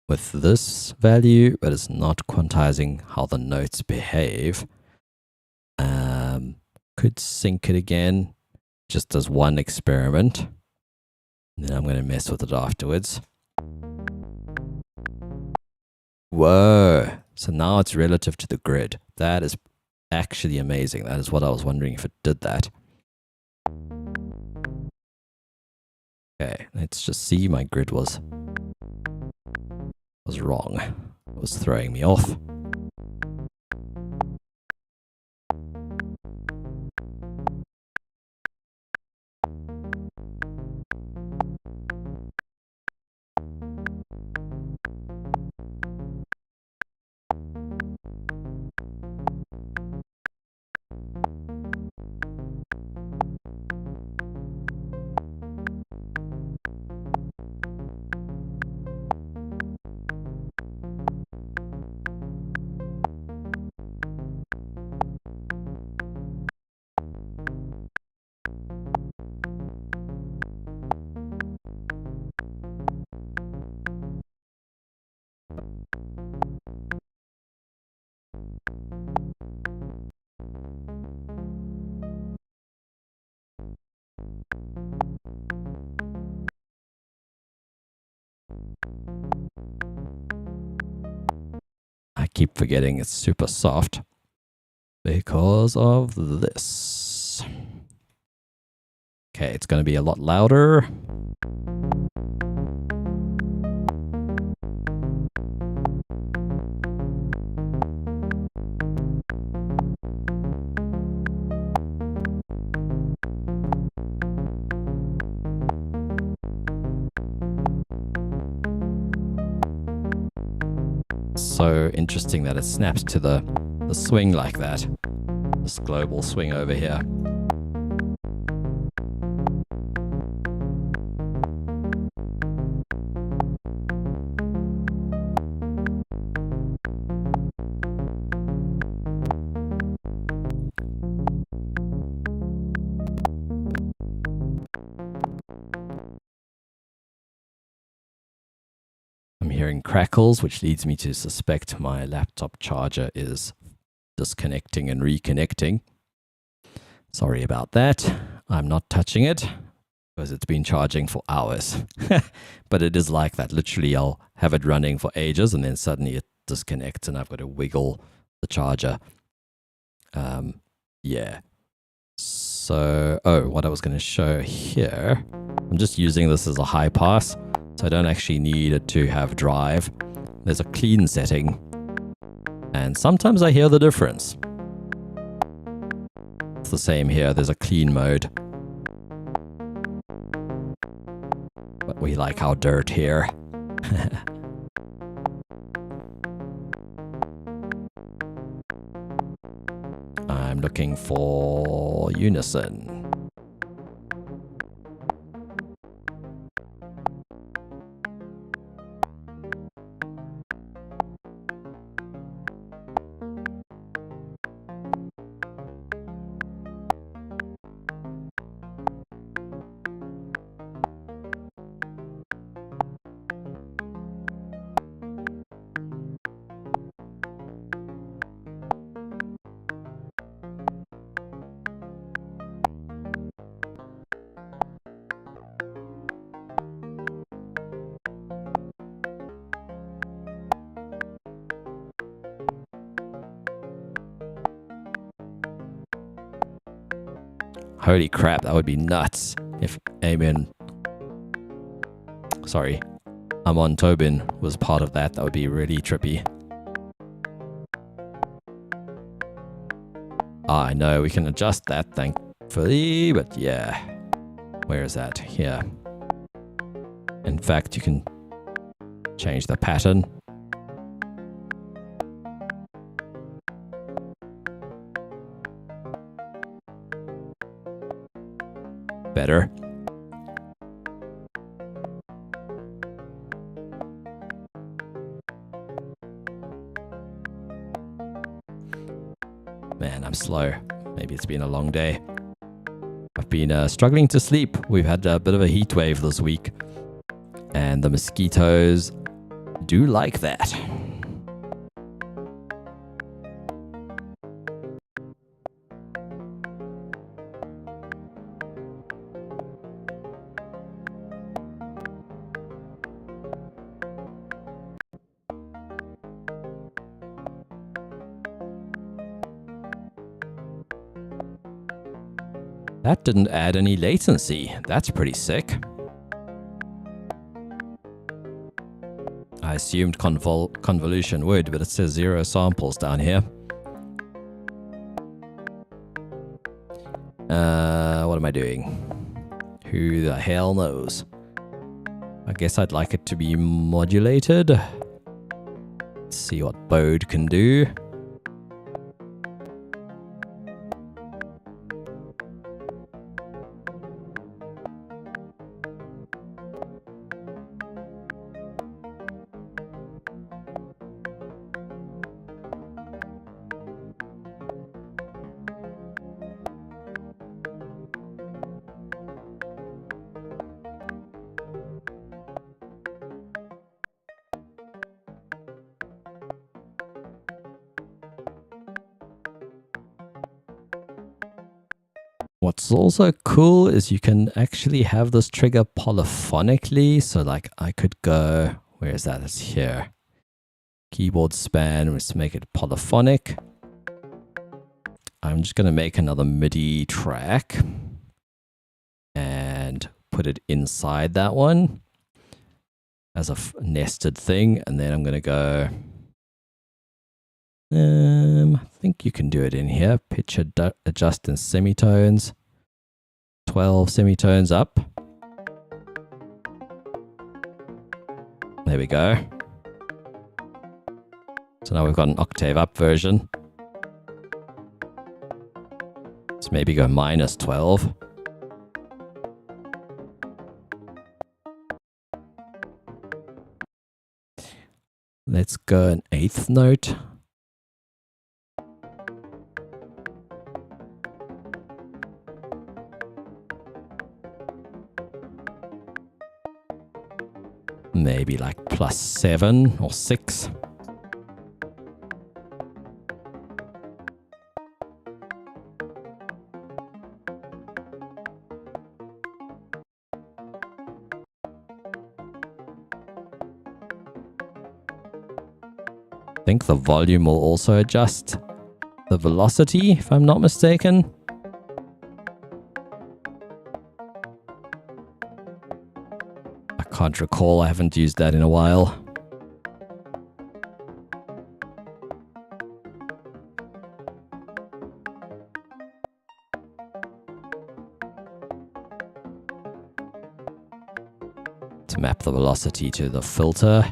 with this value, but it's not quantizing how the notes behave. Could sync it again just as one experiment. And then I'm going to mess with it afterwards. Whoa. So now it's relative to the grid. That is actually amazing. That is what I was wondering if it did that. Okay, let's just see. My grid was wrong. It was throwing me off. I keep forgetting it's super soft because of this. Okay, it's going to be a lot louder. So interesting that it snaps to the swing like that. This global swing over here. I'm hearing crackles, which leads me to suspect my laptop charger is disconnecting and reconnecting. Sorry about that. I'm not touching it because it's been charging for hours. But it is like that. Literally, I'll have it running for ages and then suddenly it disconnects and I've got to wiggle the charger. Yeah. So, oh, what I was going to show here, I'm just using this as a high pass, so I don't actually need it to have drive. There's a clean setting, and sometimes I hear the difference. It's the same here, there's a clean mode. But we like our dirt here. I'm looking for unison. Holy crap, that would be nuts if Amon Tobin was part of that. That would be really trippy. I know we can adjust that, thankfully, but yeah. Where is that? Here. In fact, you can change the pattern. Better. Man, I'm slow. Maybe it's been a long day. I've been struggling to sleep. We've had a bit of a heat wave this week, and the mosquitoes do like that. That didn't add any latency. That's pretty sick. I assumed convolution would, but it says 0 samples down here. What am I doing? Who the hell knows? I guess I'd like it to be modulated. Let's see what Bode can do. What's also cool is you can actually have this trigger polyphonically. So like I could go, where is that? It's here. Keyboard span, let's make it polyphonic. I'm just going to make another MIDI track and put it inside that one as a nested thing. And then I'm going to go, I think you can do it in here. Pitch adjust in semitones. 12 semitones up. There we go. So now we've got an octave up version. Let's maybe go minus 12. Let's go an eighth note. Maybe like +7 or 6. I think the volume will also adjust the velocity, if I'm not mistaken. Can't recall. I haven't used that in a while. To map the velocity to the filter.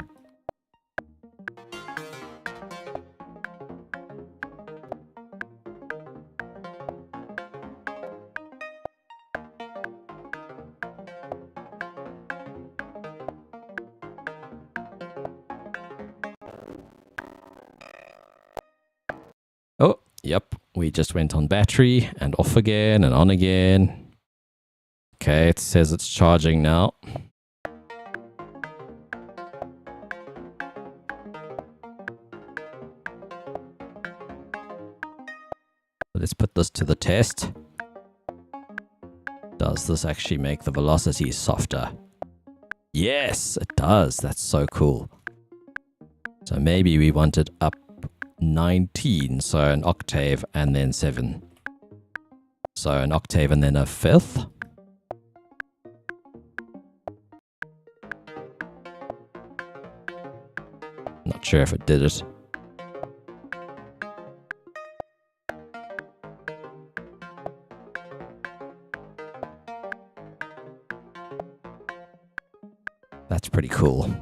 Oh, yep. We just went on battery and off again and on again. Okay, it says it's charging now. Let's put this to the test. Does this actually make the velocity softer? Yes, it does. That's so cool. So maybe we want it up 19, so an octave and then 7. So an octave and then a fifth. Not sure if it did it. That's pretty cool.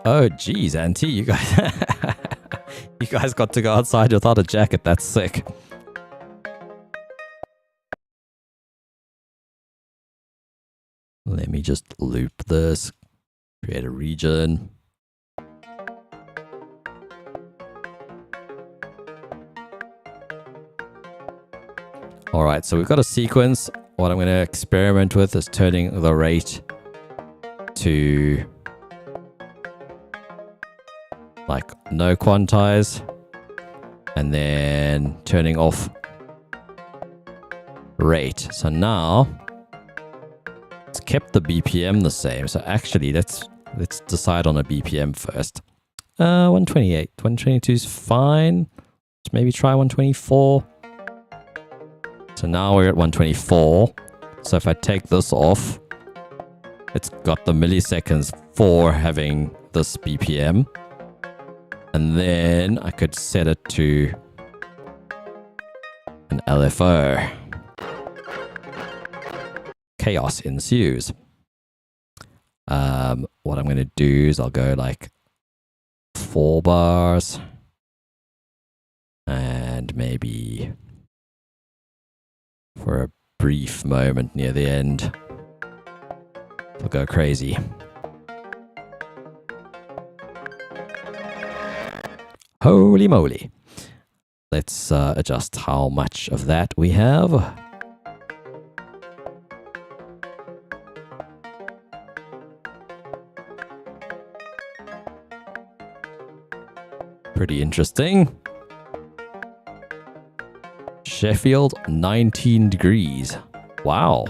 Oh, geez, Auntie, you guys, you guys got to go outside without a jacket. That's sick. Let me just loop this, create a region. All right, so we've got a sequence. What I'm going to experiment with is turning the rate to like no quantize, and then turning off rate. So now it's kept the BPM the same. So actually let's decide on a BPM first. 128, 122 is fine. Let's maybe try 124. So now we're at 124. So if I take this off, it's got the milliseconds for having this BPM. And then I could set it to an LFO. Chaos ensues. What I'm going to do is I'll go like 4 bars. And maybe for a brief moment near the end, it'll go crazy. Holy moly. Let's adjust how much of that we have. Pretty interesting. Sheffield, 19 degrees. Wow.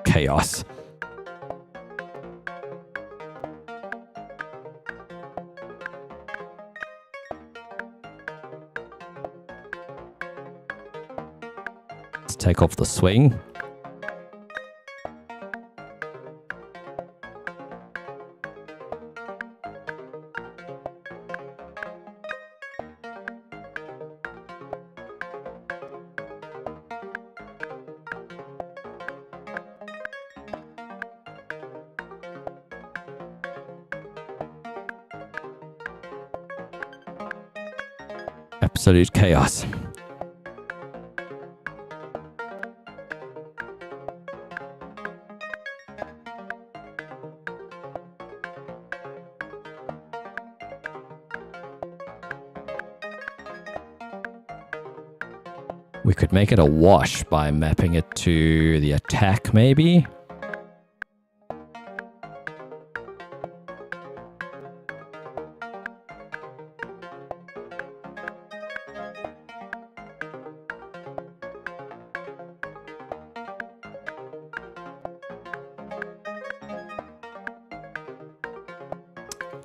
Chaos. Let's take off the swing. Absolute chaos. We could make it a wash by mapping it to the attack, maybe?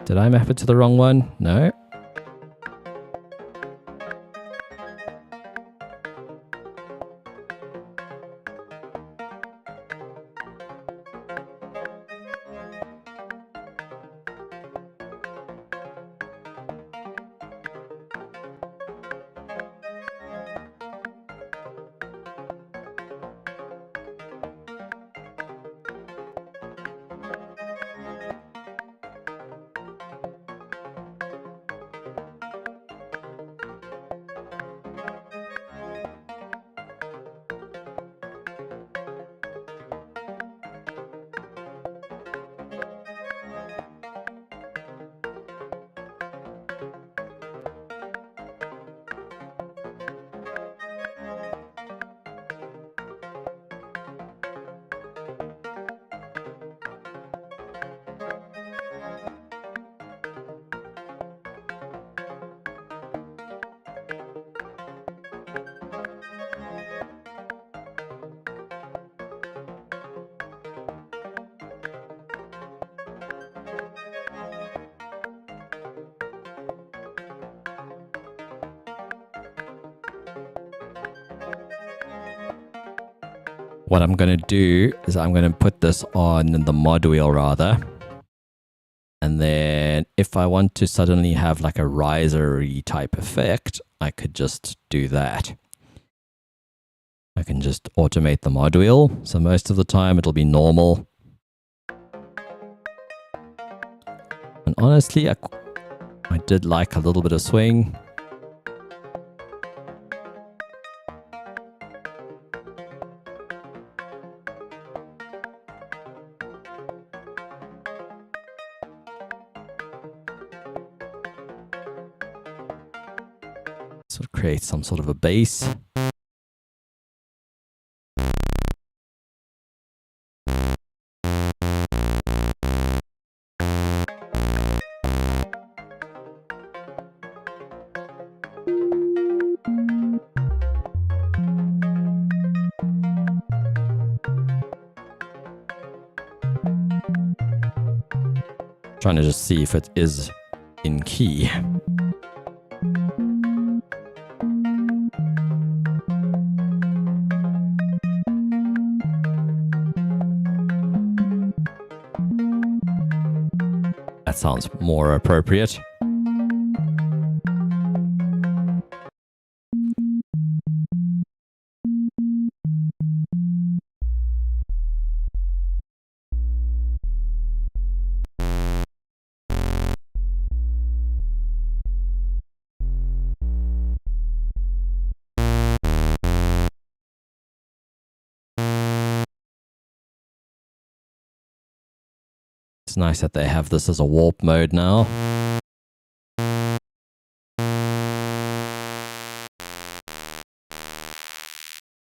Did I map it to the wrong one? No. What I'm going to do is I'm going to put this on the mod wheel rather. And then if I want to suddenly have like a riser-y type effect, I could just do that. I can just automate the mod wheel. So most of the time it'll be normal. And honestly, I did like a little bit of swing. Sort of create some sort of a base. Trying to just see if it is in key. That sounds more appropriate. It's nice that they have this as a warp mode now.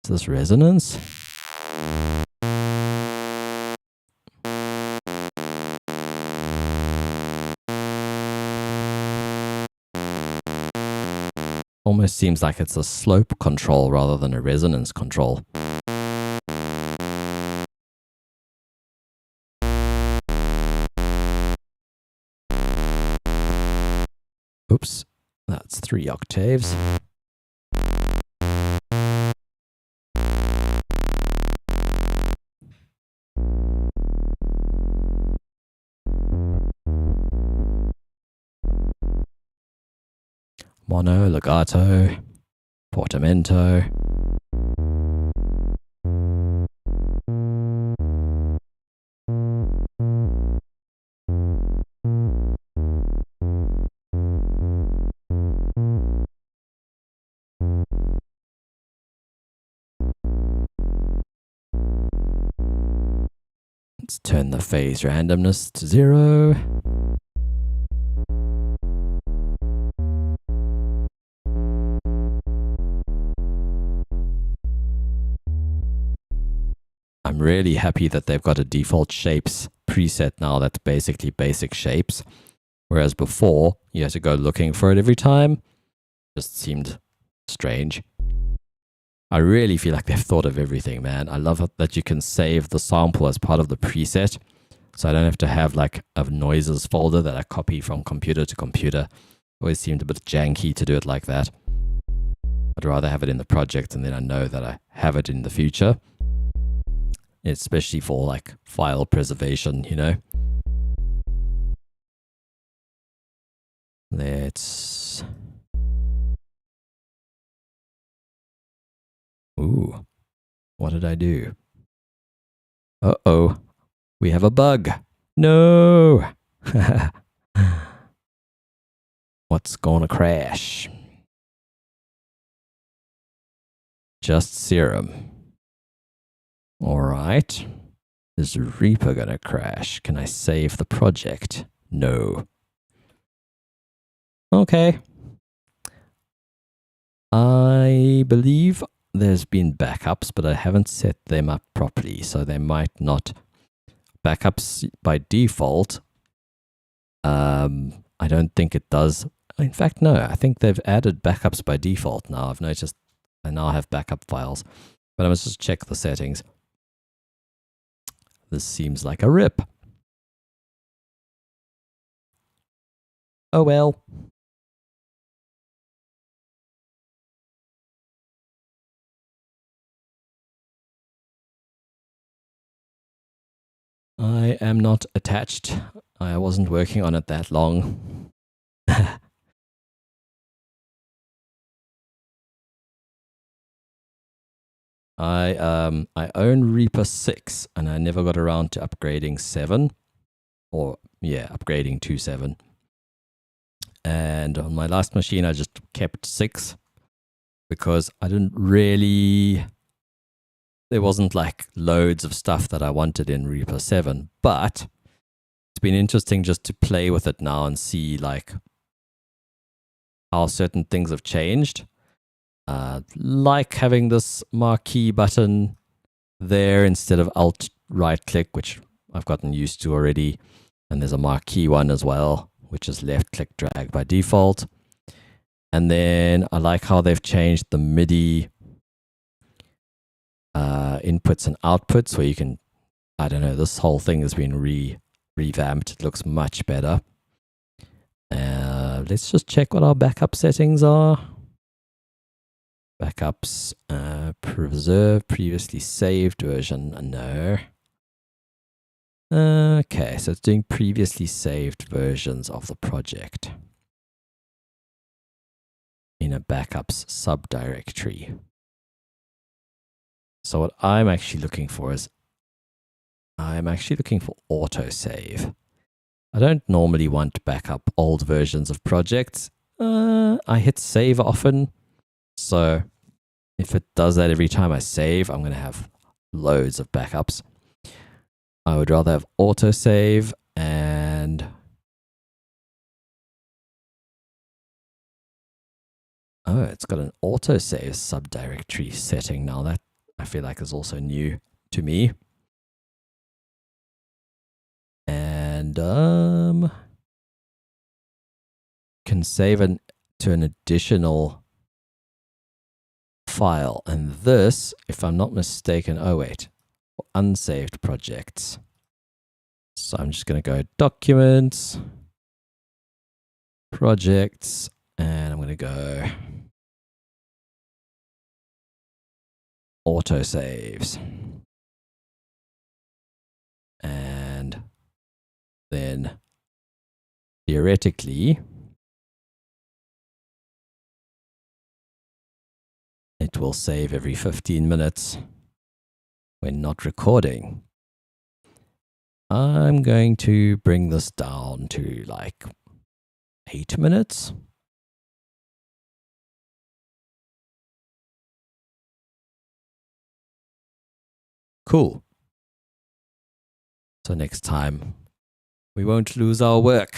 Is this resonance? Almost seems like it's a slope control rather than a resonance control. Oops, that's 3 octaves. Mono, legato, portamento. Let's turn the phase randomness to 0. I'm really happy that they've got a default shapes preset now that's basically basic shapes. Whereas before, you had to go looking for it every time. Just seemed strange. I really feel like they've thought of everything, man. I love that you can save the sample as part of the preset. So I don't have to have like a noises folder that I copy from computer to computer. Always seemed a bit janky to do it like that. I'd rather have it in the project and then I know that I have it in the future. Especially for like file preservation, you know. Let's... Ooh, what did I do? Uh-oh, we have a bug. No! What's gonna crash? Just Serum. Alright. Is Reaper gonna crash? Can I save the project? No. Okay. I believe there's been backups, but I haven't set them up properly, so they might not. Backups by default, I don't think it does. In fact, no, I think they've added backups by default now. I've noticed I now have backup files, but I must just check the settings. This seems like a rip. Oh well. I am not attached. I wasn't working on it that long. I own Reaper 6 and I never got around to upgrading 7. Or yeah, upgrading to 7. And on my last machine I just kept 6 because I didn't really... There wasn't like loads of stuff that I wanted in Reaper 7, but it's been interesting just to play with it now and see like how certain things have changed. Like having this marquee button there instead of alt right click, which I've gotten used to already. And there's a marquee one as well, which is left click drag by default. And then I like how they've changed the MIDI inputs and outputs where you can, I don't know, this whole thing has been revamped. It looks much better. Let's just check what our backup settings are. Backups, preserve previously saved version, no. Okay, so it's doing previously saved versions of the project in a backups subdirectory. So what I'm actually looking for is, I'm actually looking for autosave. I don't normally want to back up old versions of projects. I hit save often, so if it does that every time I save, I'm going to have loads of backups. I would rather have autosave and... Oh, it's got an autosave subdirectory setting now. That I feel like is also new to me. And can save to an additional file. And this, if I'm not mistaken, oh wait, unsaved projects. So I'm just going to go documents, projects, and I'm going to go autosaves. And then theoretically, it will save every 15 minutes when not recording. I'm going to bring this down to like 8 minutes. Cool. So next time, we won't lose our work.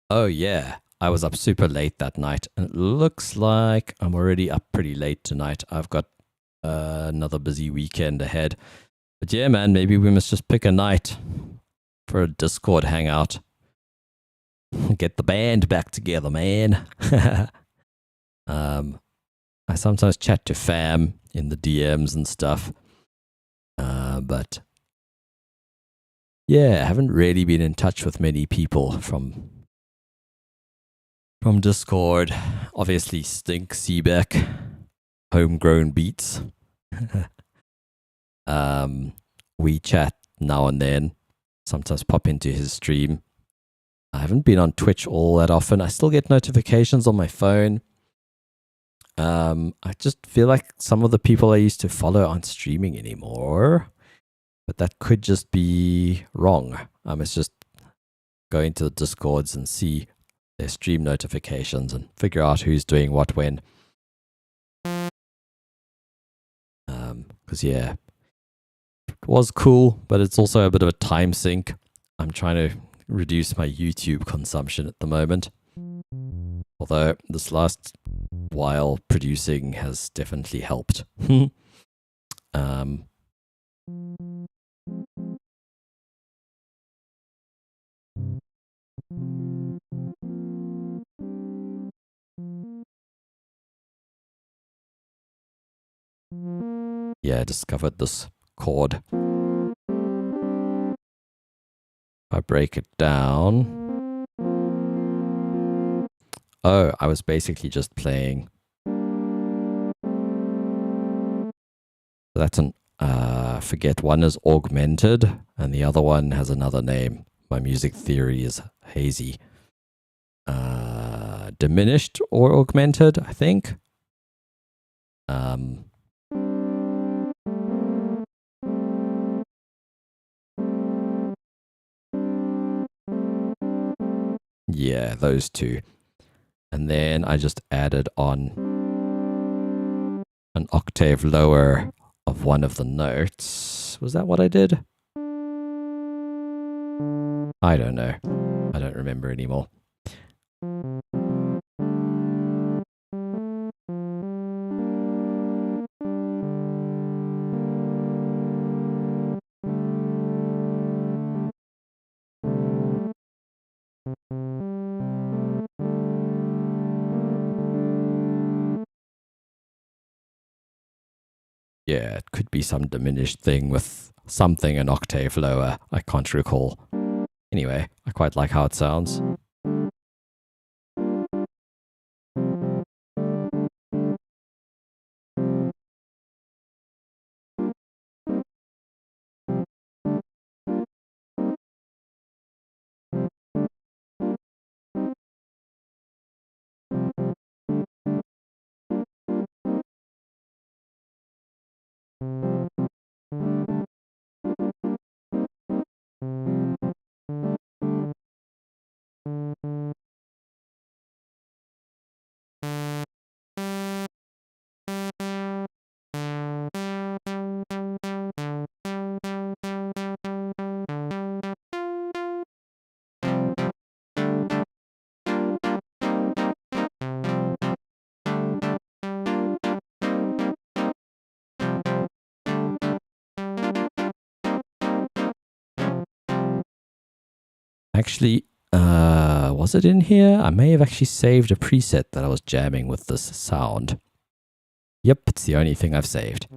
Oh yeah, I was up super late that night, and it looks like I'm already up pretty late tonight. I've got another busy weekend ahead. But yeah, man, maybe we must just pick a night for a Discord hangout. Get the band back together, man. I sometimes chat to fam in the DMs and stuff. But yeah, I haven't really been in touch with many people from Discord. Obviously, Stink, Seabeck, Homegrown Beats. We chat now and then. Sometimes pop into his stream. I haven't been on Twitch all that often. I still get notifications on my phone. I just feel like some of the people I used to follow aren't streaming anymore. But that could just be wrong. I must just go into the Discords and see their stream notifications and figure out who's doing what when. Because yeah, it was cool, but it's also a bit of a time sink. I'm trying to reduce my YouTube consumption at the moment. Although this last while producing has definitely helped. Yeah, I discovered this chord. If I break it down. Oh, I was basically just playing. That's an, forget, one is augmented and the other one has another name. My music theory is hazy. Diminished or augmented, I think. Yeah, those two. And then I just added on an octave lower of one of the notes. Was that what I did? I don't know. I don't remember anymore. Yeah, it could be some diminished thing with something an octave lower. I can't recall. Anyway, I quite like how it sounds. Actually, was it in here? I may have actually saved a preset that I was jamming with this sound. Yep, it's the only thing I've saved.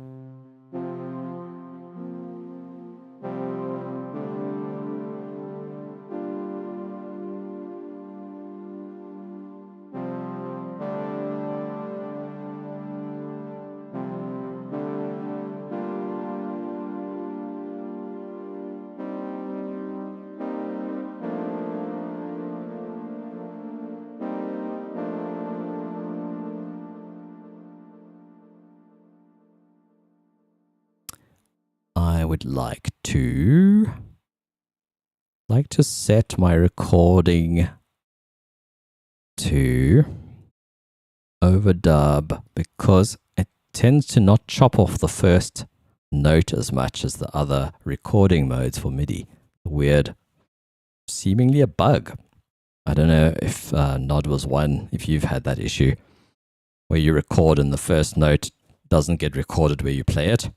I would like to set my recording to overdub because it tends to not chop off the first note as much as the other recording modes for MIDI. Weird, seemingly a bug. I don't know if Nod was one, if you've had that issue where you record and the first note doesn't get recorded where you play it.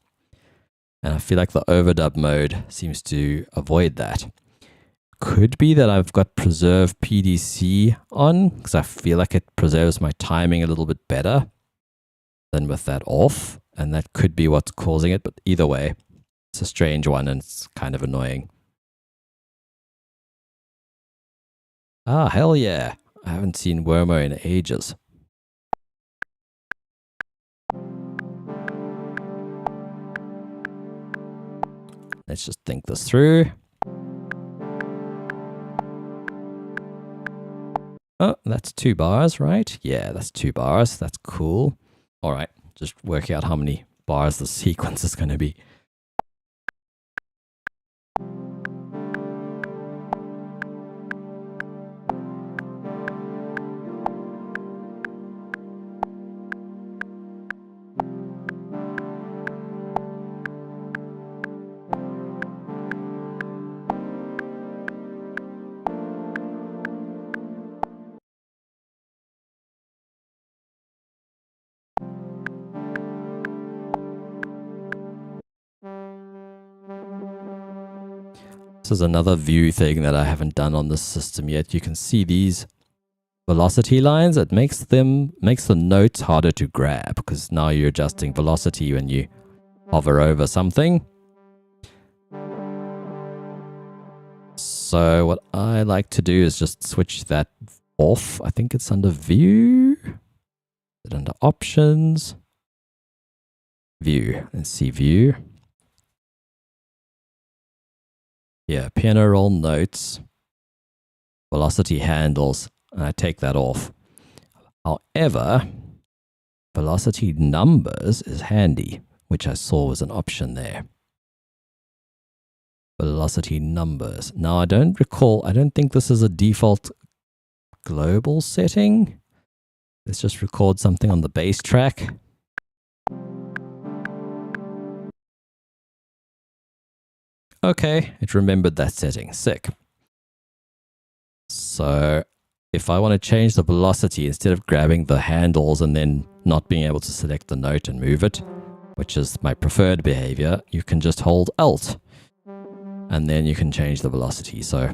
And I feel like the overdub mode seems to avoid that. Could be that I've got preserve PDC on because I feel like it preserves my timing a little bit better than with that off. And that could be what's causing it. But either way, it's a strange one and it's kind of annoying. Ah, hell yeah. I haven't seen Wormo in ages. Let's just think this through. Oh, that's 2 bars, right? Yeah, that's 2 bars. That's cool. All right, just working out how many bars the sequence is going to be. This is another view thing that I haven't done on this system yet. You can see these velocity lines. It makes the notes harder to grab because now you're adjusting velocity when you hover over something. So what I like to do is just switch that off. I think it's under view. Is it under options? View. Let's see view. Yeah, piano roll notes, velocity handles, and I take that off. However, velocity numbers is handy, which I saw was an option there. Velocity numbers. Now I don't think this is a default global setting. Let's just record something on the bass track. Okay, it remembered that setting. Sick. So if I want to change the velocity, instead of grabbing the handles and then not being able to select the note and move it, which is my preferred behavior, you can just hold Alt and then you can change the velocity. So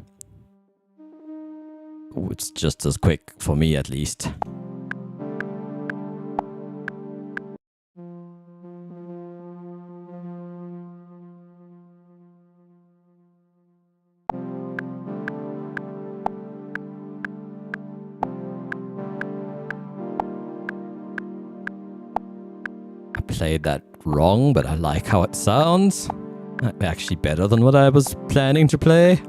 it's just as quick for me, at least. Played that wrong, but I like how it sounds. Actually better than what I was planning to play.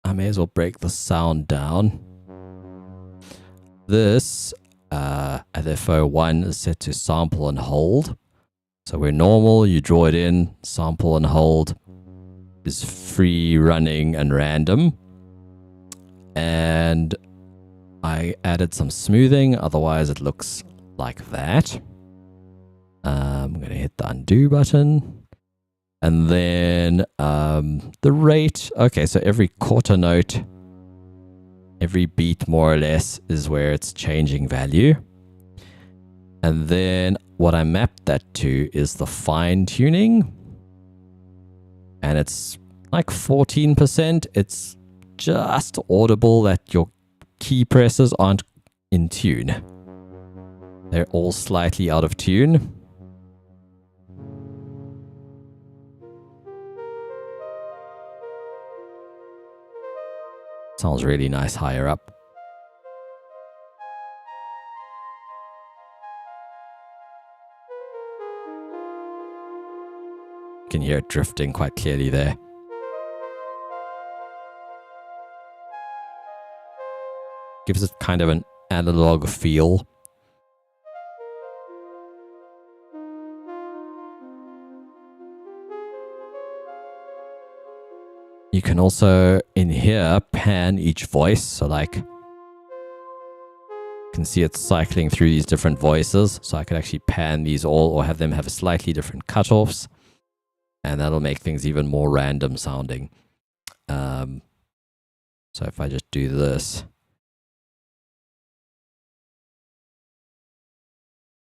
I may as well break the sound down. This LFO1 is set to sample and hold. So where normal, you draw it in, sample and hold is free, running, and random. And I added some smoothing, otherwise it looks like that. I'm going to hit the undo button. And then the rate, okay, so every quarter note Every beat, more or less, is where it's changing value. And then what I mapped that to is the fine tuning. And it's like 14%. It's just audible that your key presses aren't in tune. They're all slightly out of tune. Sounds really nice higher up. You can hear it drifting quite clearly there. Gives it kind of an analog feel. You can also, in here, pan each voice. So like, you can see it's cycling through these different voices. So I could actually pan these all or have them have slightly different cutoffs. And that'll make things even more random sounding. So if I just do this.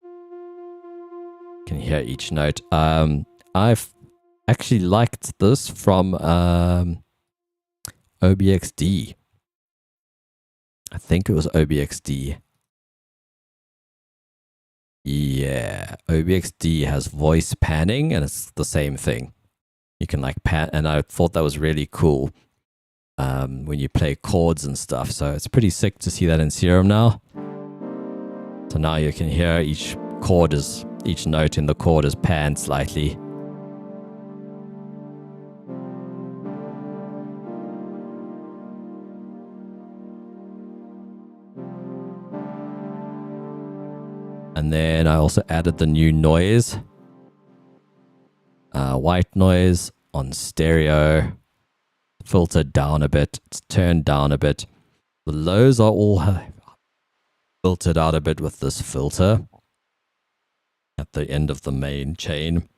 You can hear each note. I've actually liked this from OBXD. I think it was OBXD. Yeah, OBXD has voice panning and it's the same thing. You can like pan, and I thought that was really cool when you play chords and stuff. So it's pretty sick to see that in Serum now. So now you can hear each note in the chord is panned slightly. And then I also added the new noise. White noise on stereo. Filtered down a bit. It's turned down a bit. The lows are all filtered out a bit with this filter at the end of the main chain.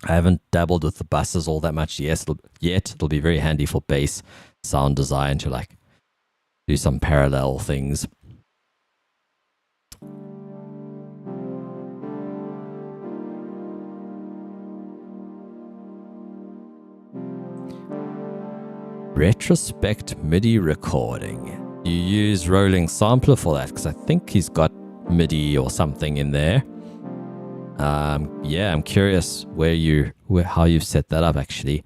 I haven't dabbled with the buses all that much yet. It'll be very handy for bass sound design to like do some parallel things. Retrospect MIDI recording. You use rolling sampler for that because I think he's got MIDI or something in there. Yeah, I'm curious how you've set that up actually,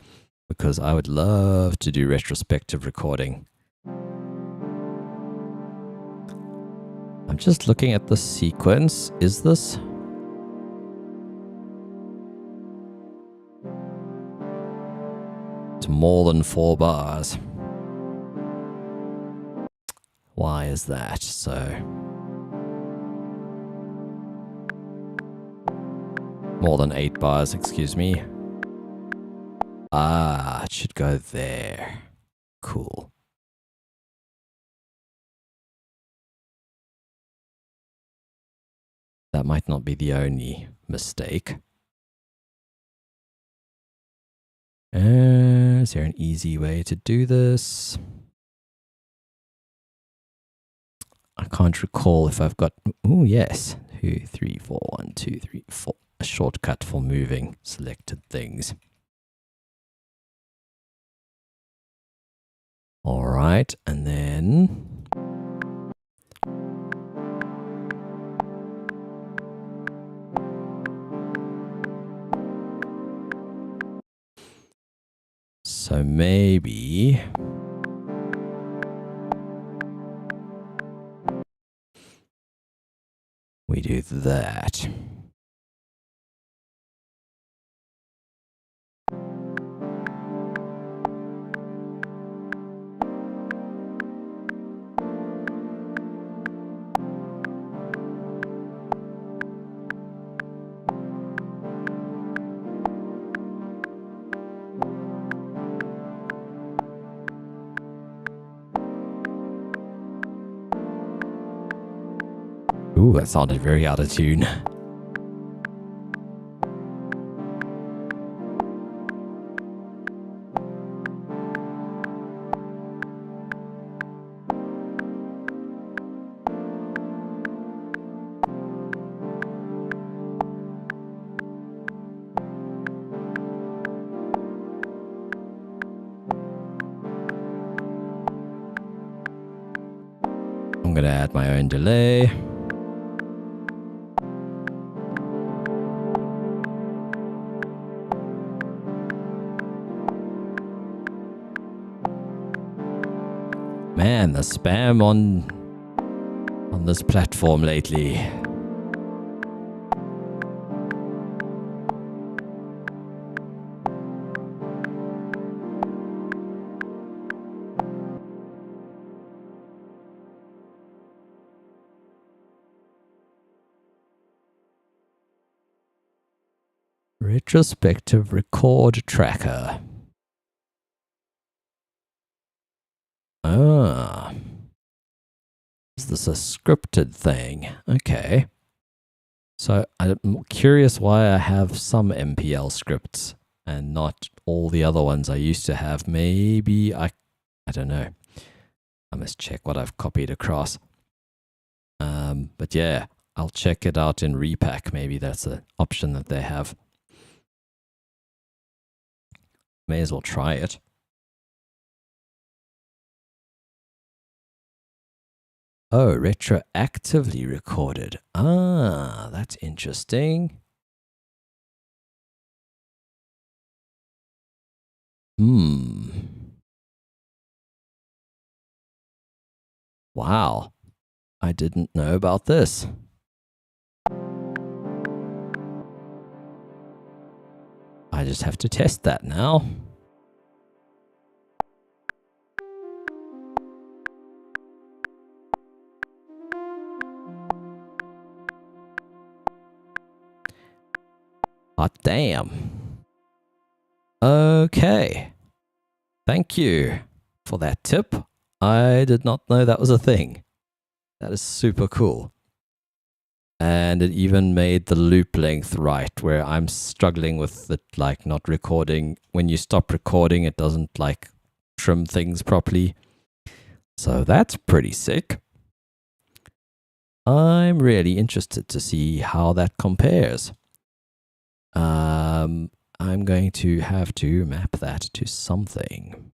because I would love to do retrospective recording. I'm just looking at the sequence. Is this? It's more than 4 bars. Why is that so? More than 8 bars, excuse me. Ah, it should go there. Cool. That might not be the only mistake. Is there an easy way to do this? I can't recall if I've got... Oh, yes. 2, 3, 4, 1, 2, 3, 4. A shortcut for moving selected things. All right, and then... So maybe... we do that. Ooh, that sounded very out of tune. I'm going to add my own delay. Man, the spam on this platform lately. Retrospective record tracker. Ah. Is this a scripted thing? Okay. So I'm curious why I have some MPL scripts and not all the other ones I used to have. Maybe I don't know. I must check what I've copied across. But yeah, I'll check it out in Repack. Maybe that's an option that they have. May as well try it. Oh, retroactively recorded. Ah, that's interesting. Wow. I didn't know about this. I just have to test that now. Hot damn. Okay. Thank you for that tip. I did not know that was a thing. That is super cool. And it even made the loop length right, where I'm struggling with it, like not recording. When you stop recording, it doesn't like trim things properly. So that's pretty sick. I'm really interested to see how that compares. I'm going to have to map that to something.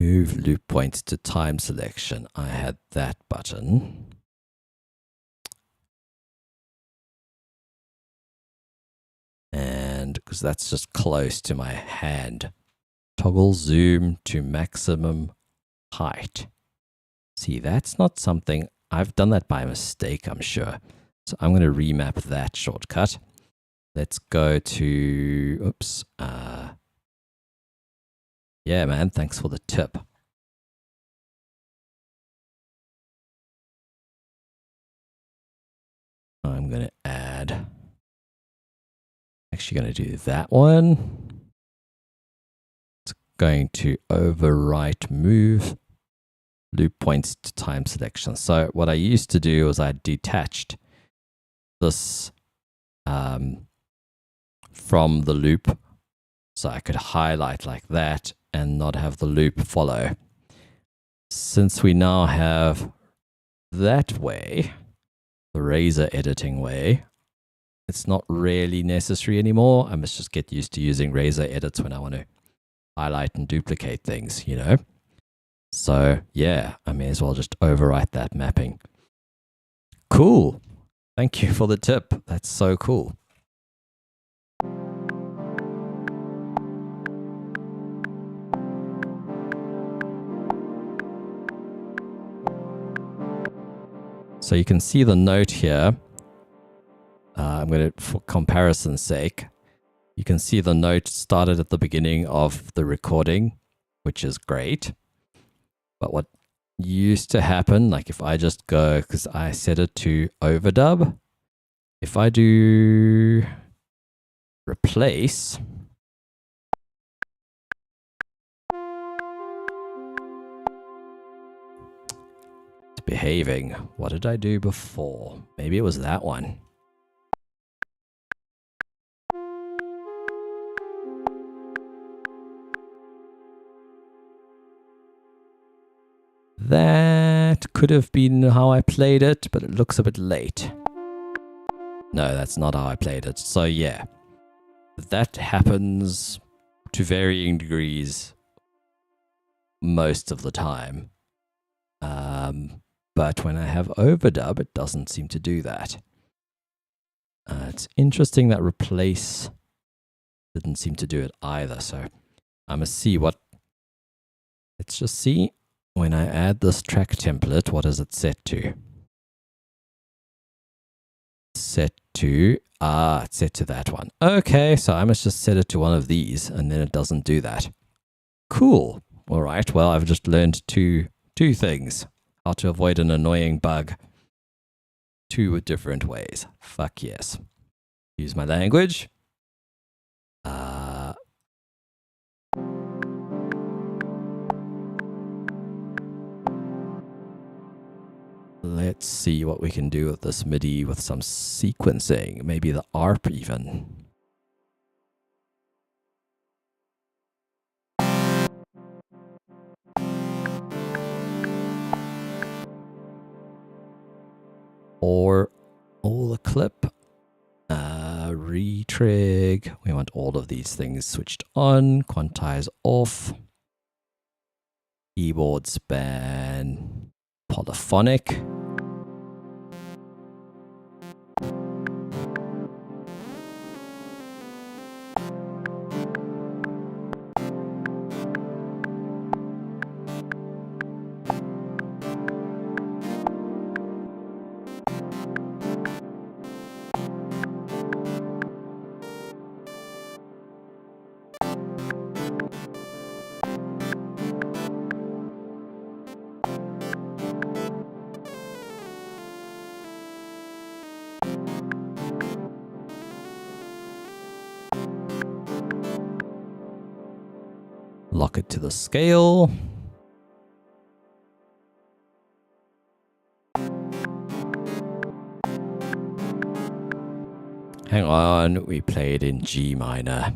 Move loop points to time selection. I had that button. And because that's just close to my hand. Toggle zoom to maximum height. See, that's not something, I've done that by mistake, I'm sure. So I'm going to remap that shortcut. Let's go to, oops. Yeah, man, thanks for the tip. I'm going to add, actually going to do that one. It's going to overwrite move loop points to time selection. So what I used to do was I detached this from the loop, so I could highlight like that and not have the loop follow. Since we now have that way, the razor editing way, it's not really necessary anymore. I must just get used to using razor edits when I want to highlight and duplicate things, you know? So yeah, I may as well just overwrite that mapping. Cool. Thank you for the tip. That's so cool. So you can see the note here. I'm going to, for comparison's sake, you can see the note started at the beginning of the recording, which is great. But what used to happen, like if I just go, because I set it to overdub, if I do replace, it's behaving. What did I do before? Maybe it was that one. That could have been how I played it, but it looks a bit late. No, that's not how I played it. So yeah, that happens to varying degrees most of the time. But when I have overdub, it doesn't seem to do that. It's interesting that replace didn't seem to do it either. So I must see what. Let's just see when I add this track template, what is it set to? Set to, it's set to that one. Okay, so I must just set it to one of these and then it doesn't do that. Cool. All right, well, I've just learned two things. How to avoid an annoying bug. 2 different ways. Fuck yes. Use my language. Let's see what we can do with this MIDI with some sequencing. Maybe the ARP even. Or all the clip. Retrig. We want all of these things switched on. Quantize off. Keyboard span. Polyphonic. Lock it to the scale. Hang on, we play it in G minor.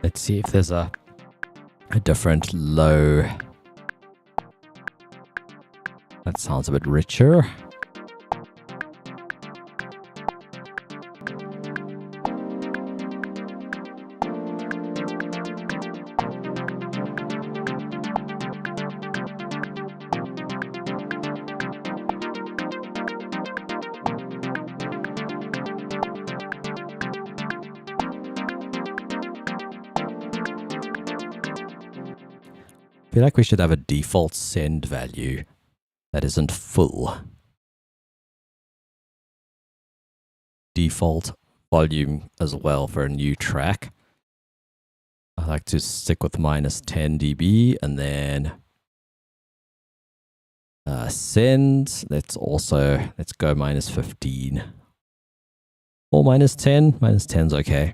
Let's see if there's a different low. That sounds a bit richer. I feel like we should have a default send value that isn't full. Default volume as well for a new track. I like to stick with minus 10 dB and then send. Let's go minus 15 or minus 10. Minus 10's okay.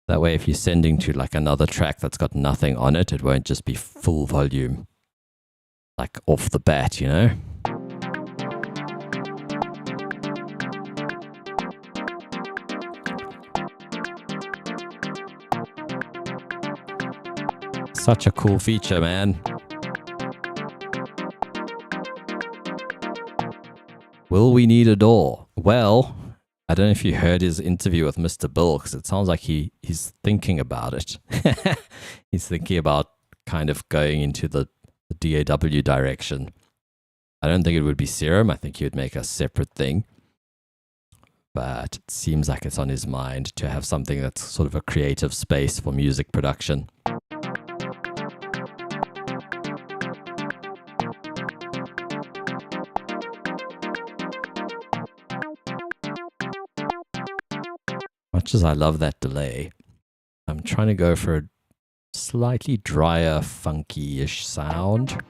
That way, if you're sending to like another track that's got nothing on it, it won't just be full volume, like off the bat, you know? Such a cool feature, man. Will we need a door? Well, I don't know if you heard his interview with Mr. Bill, because it sounds like he's thinking about it. He's thinking about kind of going into the DAW direction. I don't think it would be Serum. I think he would make a separate thing. But it seems like it's on his mind to have something that's sort of a creative space for music production. Much as I love that delay, I'm trying to go for a slightly drier, funky-ish sound.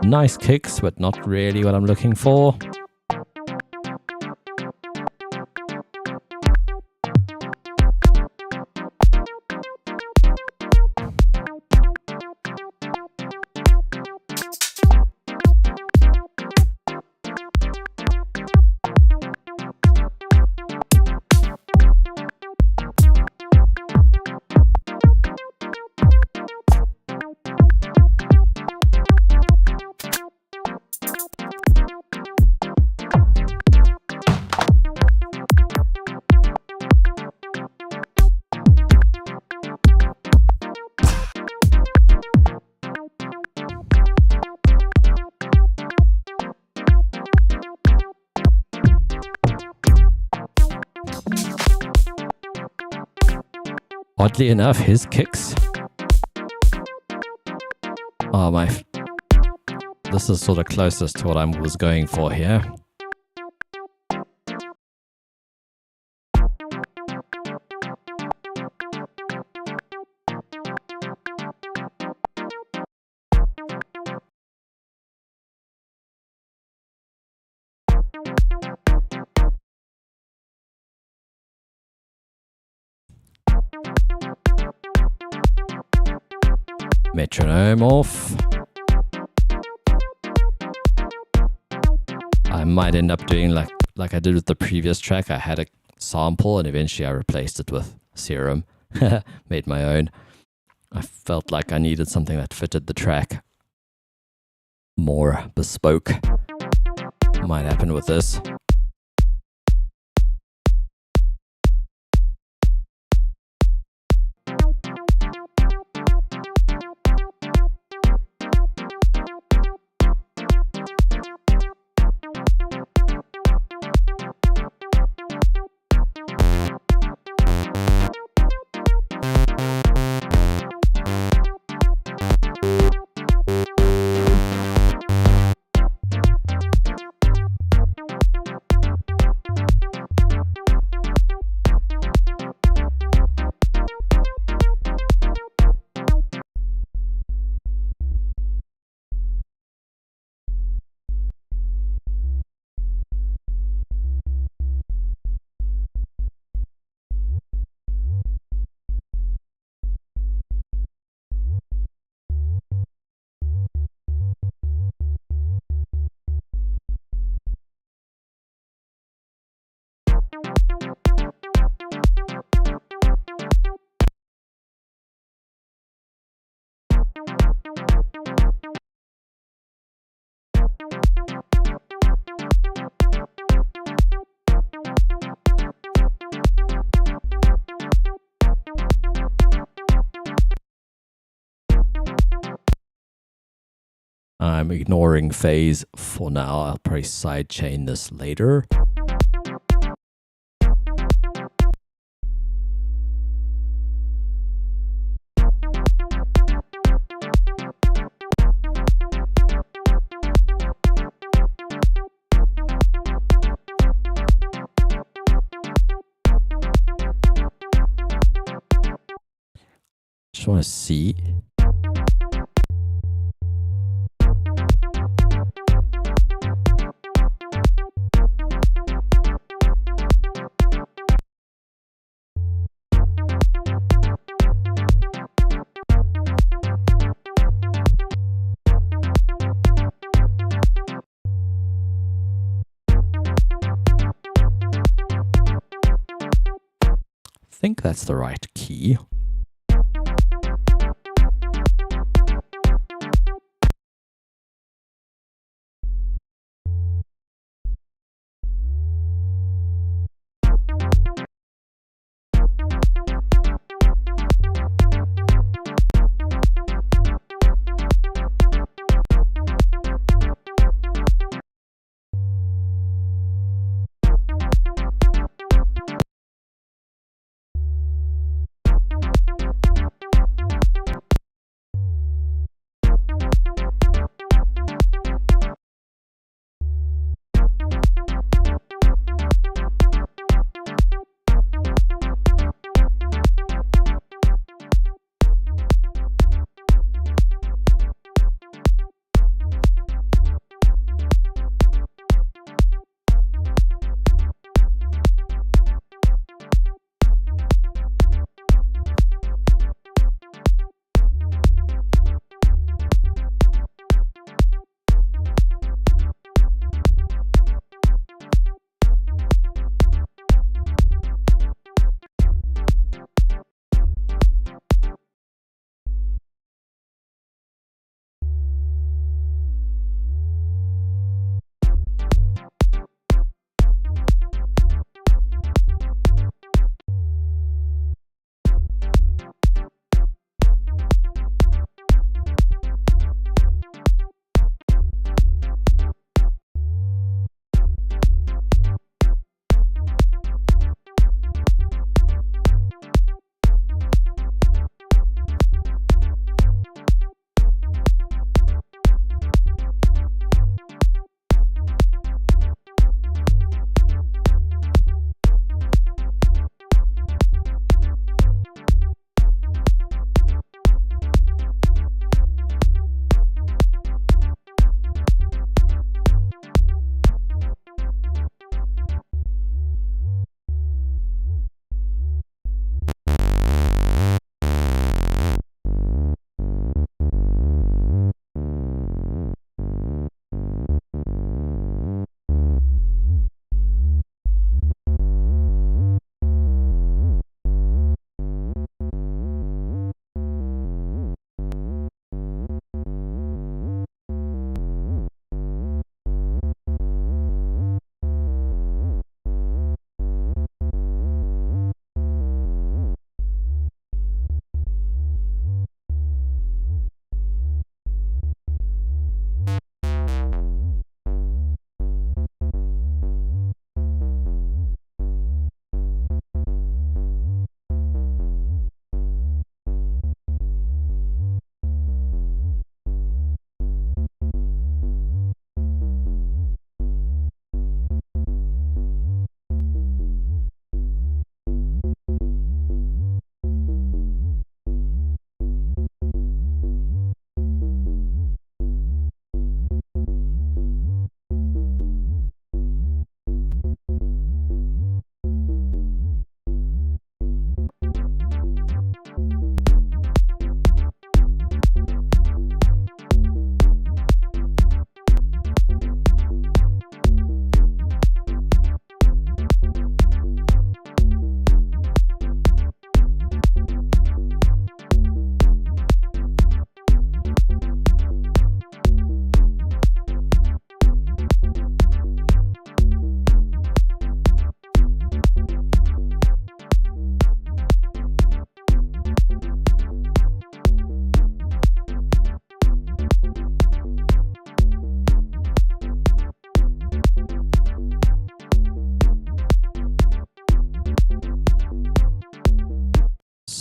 Nice kicks, but not really what I'm looking for. Oddly enough, his kicks are this is sort of closest to what I was going for here. Metronome off. I might end up doing like I did with the previous track. I had a sample and eventually I replaced it with Serum. Made my own. I felt like I needed something that fitted the track. More bespoke. Might happen with this. I'm ignoring phase for now. I'll probably sidechain this later. Just want to see. I think that's the right key.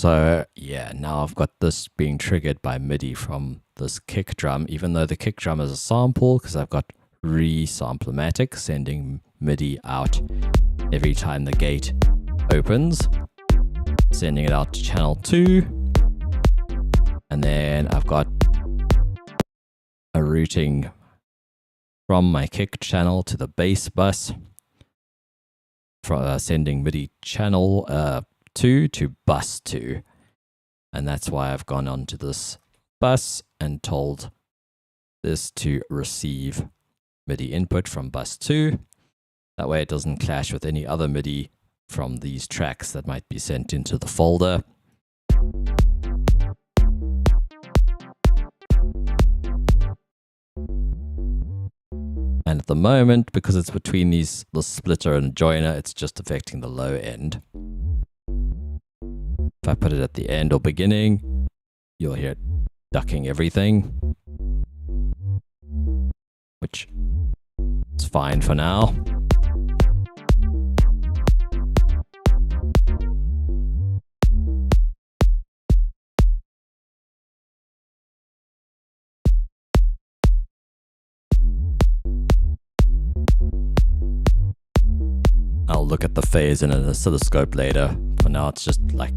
So yeah, now I've got this being triggered by MIDI from this kick drum, even though the kick drum is a sample, because I've got resamplematic sending MIDI out every time the gate opens, sending it out to channel 2. And then I've got a routing from my kick channel to the bass bus, sending MIDI channel 2 to bus 2. And that's why I've gone onto this bus and told this to receive MIDI input from bus 2. That way it doesn't clash with any other MIDI from these tracks that might be sent into the folder. And at the moment, because it's between the splitter and joiner, it's just affecting the low end. If I put it at the end or beginning, you'll hear it ducking everything, which is fine for now. I'll look at the phase in an oscilloscope later. For now, it's just like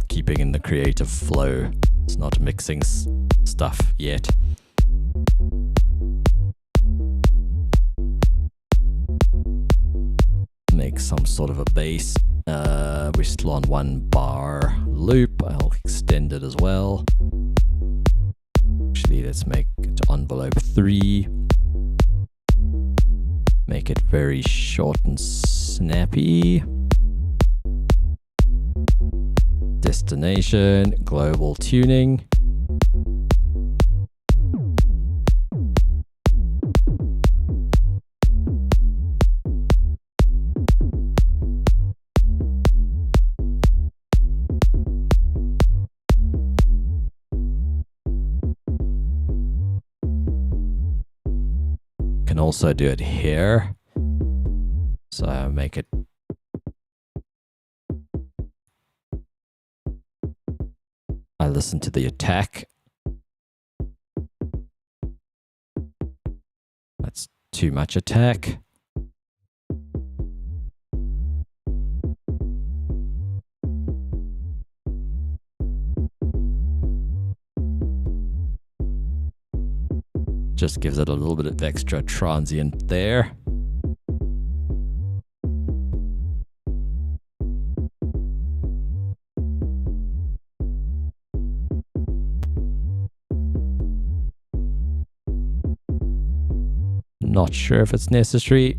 keeping in the creative flow. It's not mixing stuff yet. Make some sort of a bass. We're still on 1 bar loop. I'll extend it as well. Actually, let's make it envelope 3. Make it very short and snappy. Destination, global tuning. Can also do it here. So I make it I listen to the attack. That's too much attack. Just gives it a little bit of extra transient there. Not sure if it's necessary.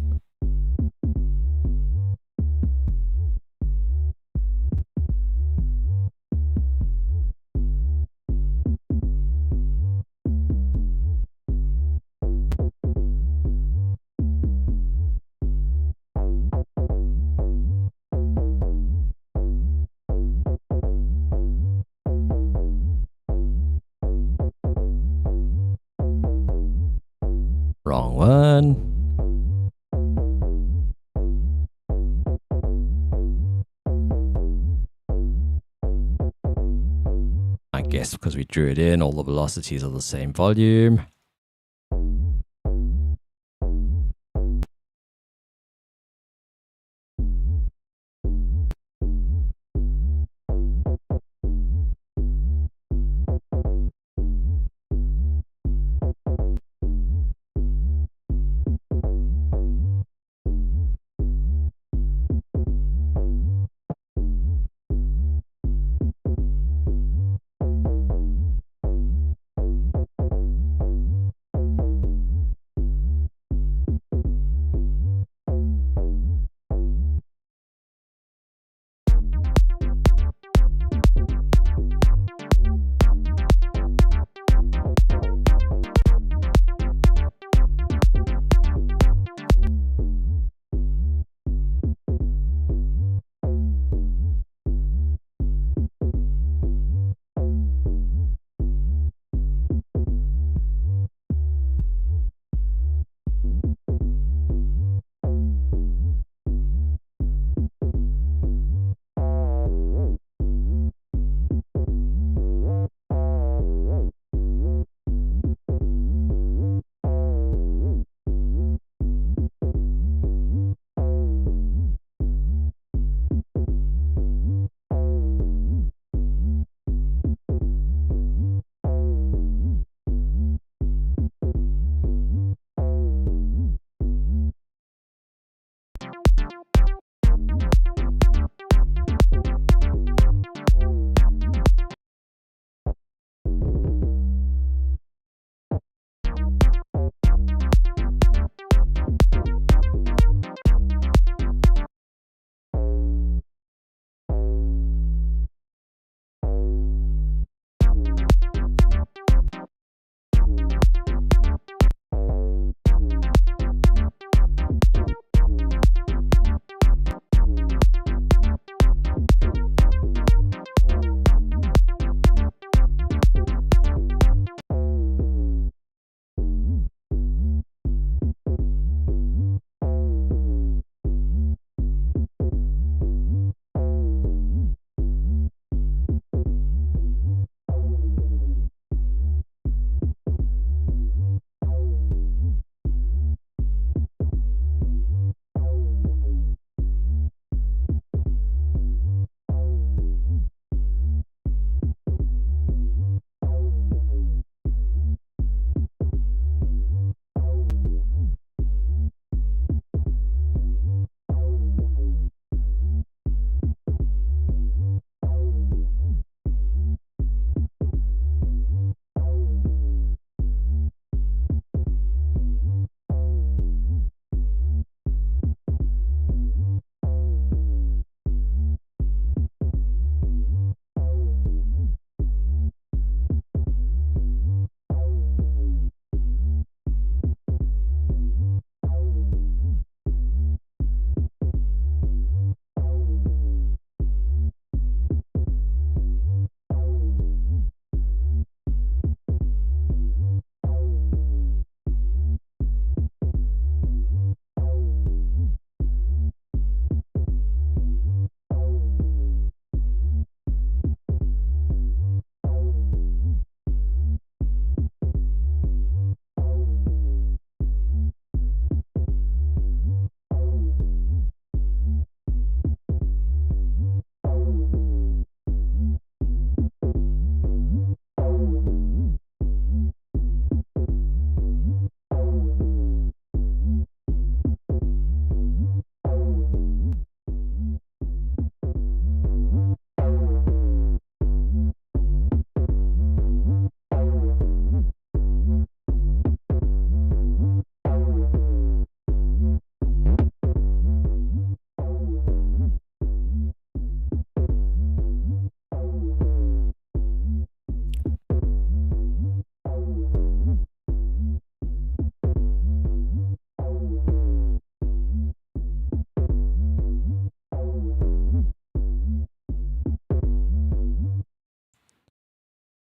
Wrong one. I guess because we drew it in, all the velocities are the same volume.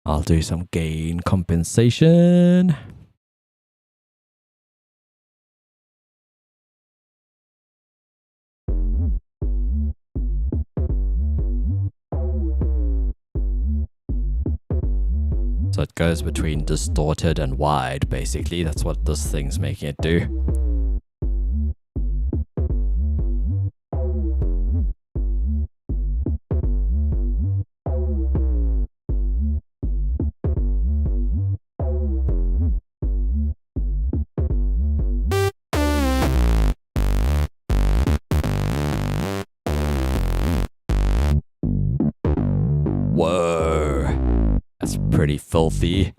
I'll do some gain compensation. So it goes between distorted and wide, basically. That's what this thing's making it do. Whoa, that's pretty filthy.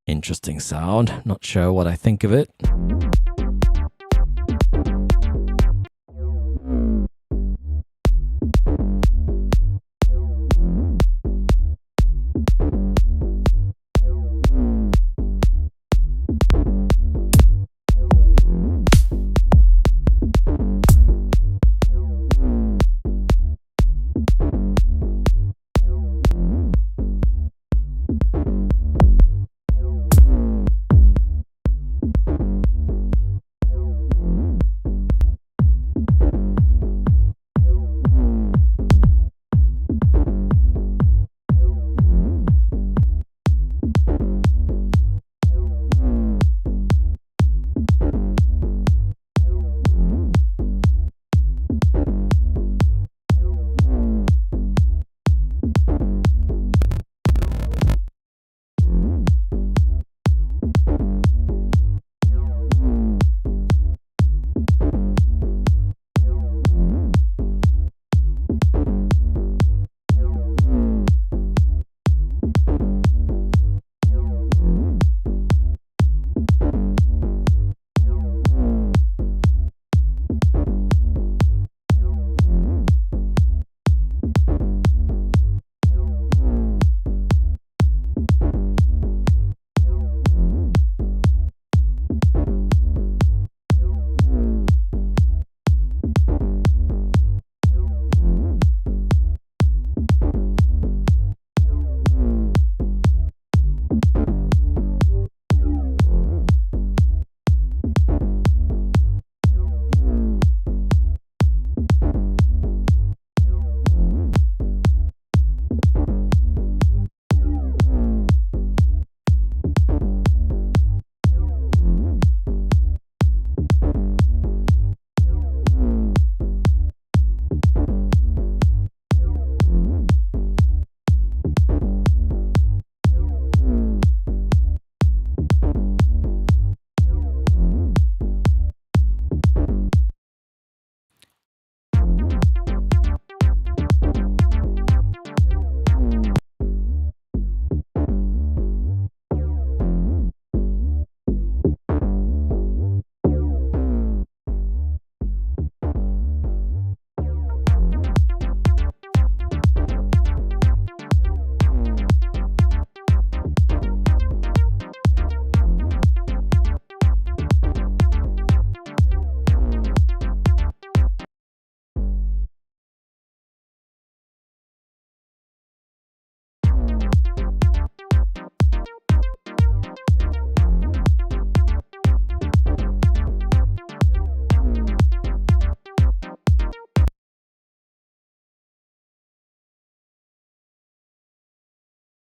Interesting sound. Not sure what I think of it.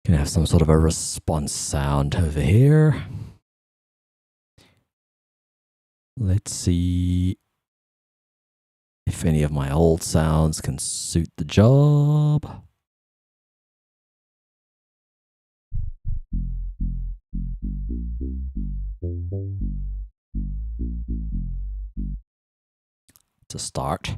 Gonna have some sort of a response sound over here. Let's see if any of my old sounds can suit the job. To start.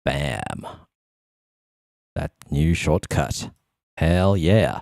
Bam. That new shortcut. Hell yeah.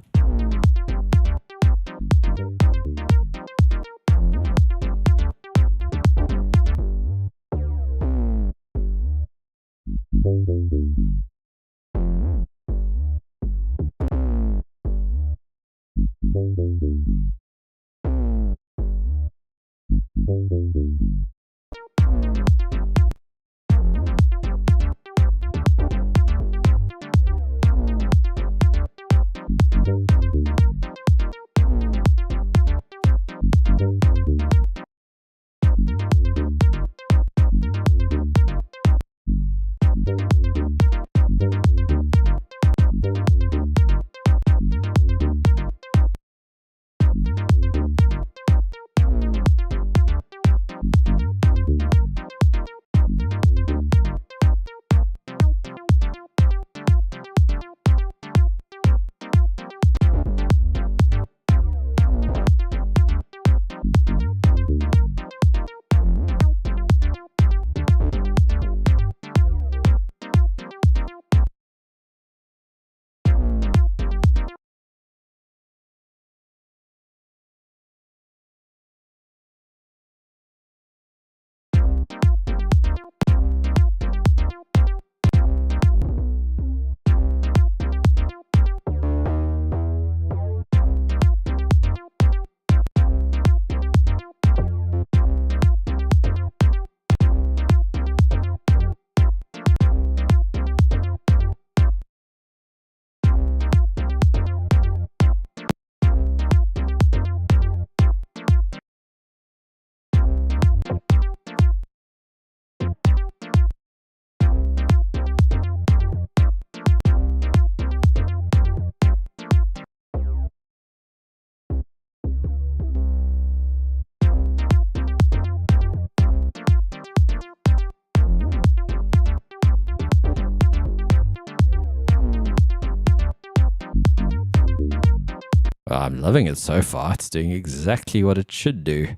I'm loving it so far. It's doing exactly what it should do.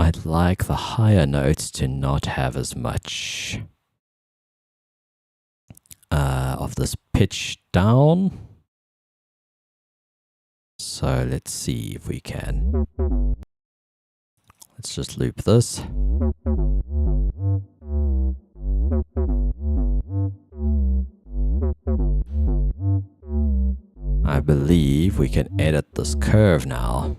I'd like the higher notes to not have as much of this pitch down. So let's see if we can. Let's just loop this. I believe we can edit this curve now.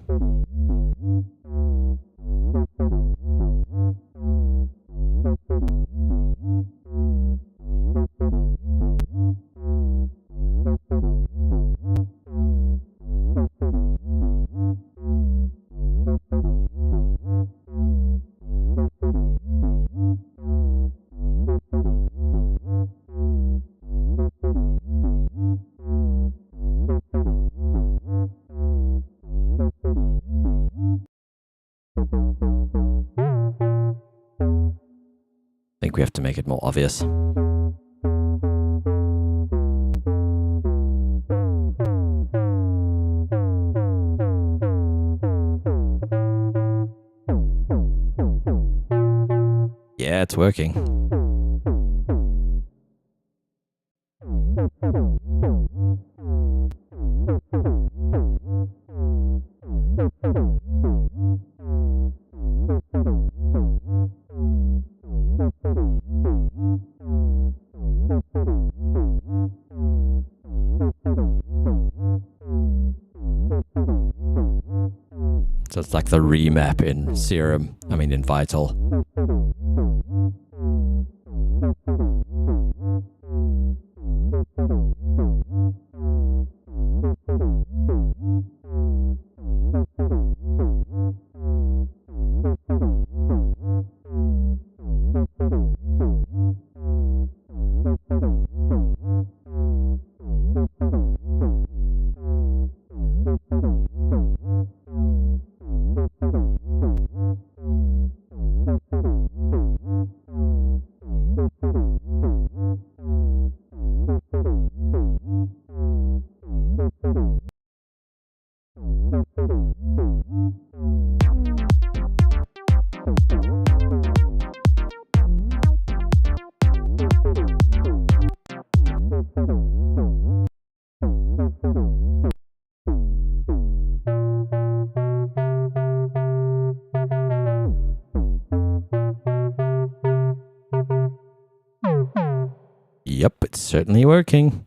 I think we have to make it more obvious. Yeah, it's working. So it's like the remap in Serum, in Vital. Yep, it's certainly working.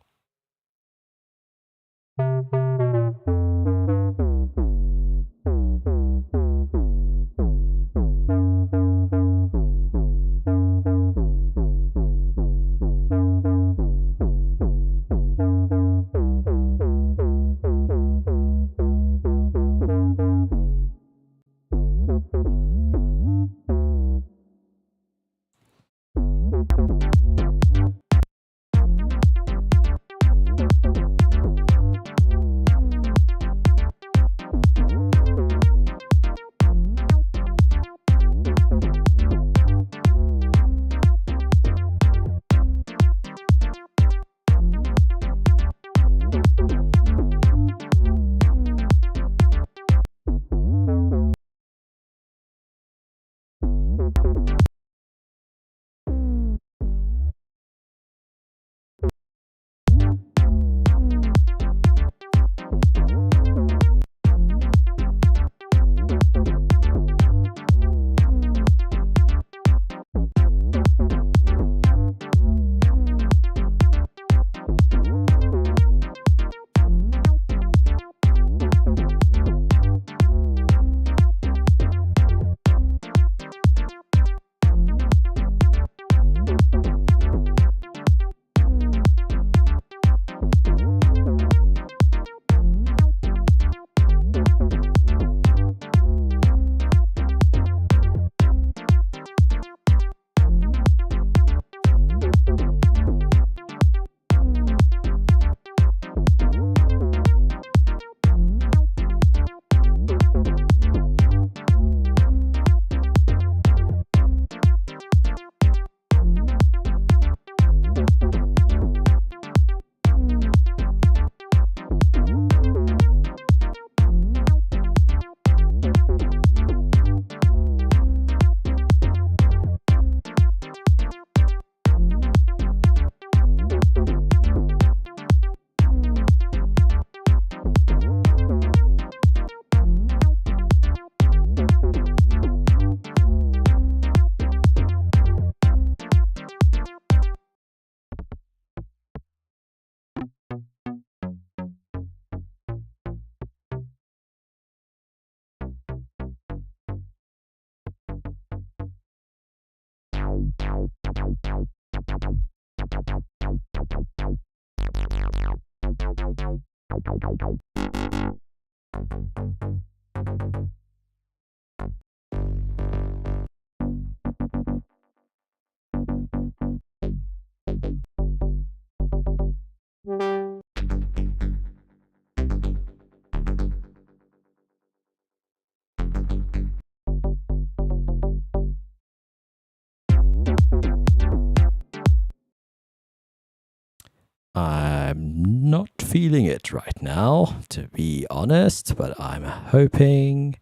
I'm not feeling it right now, to be honest, but I'm hoping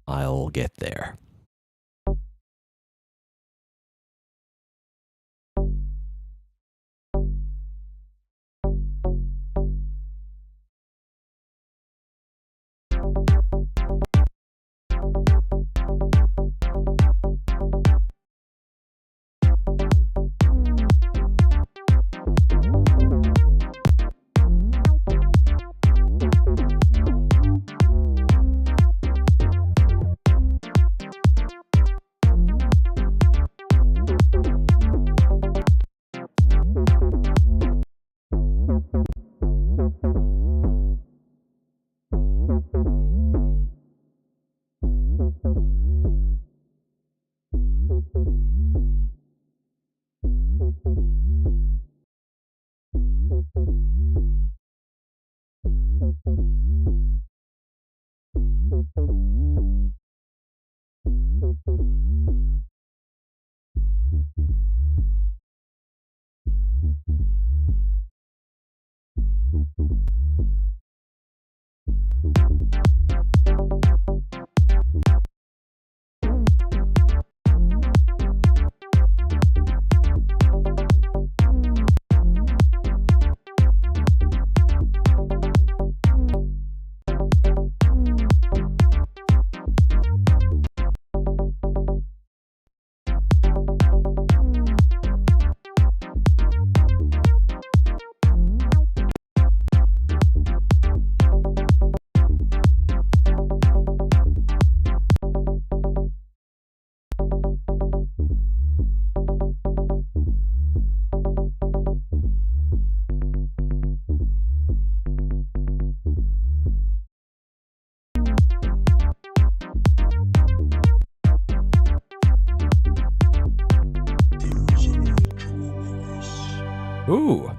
I'll get there. Ooh.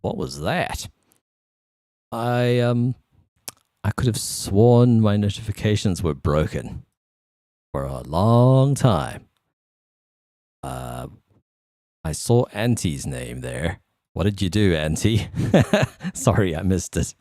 What was that? I could have sworn my notifications were broken for a long time. I saw Auntie's name there. What did you do, Auntie? Sorry, I missed it.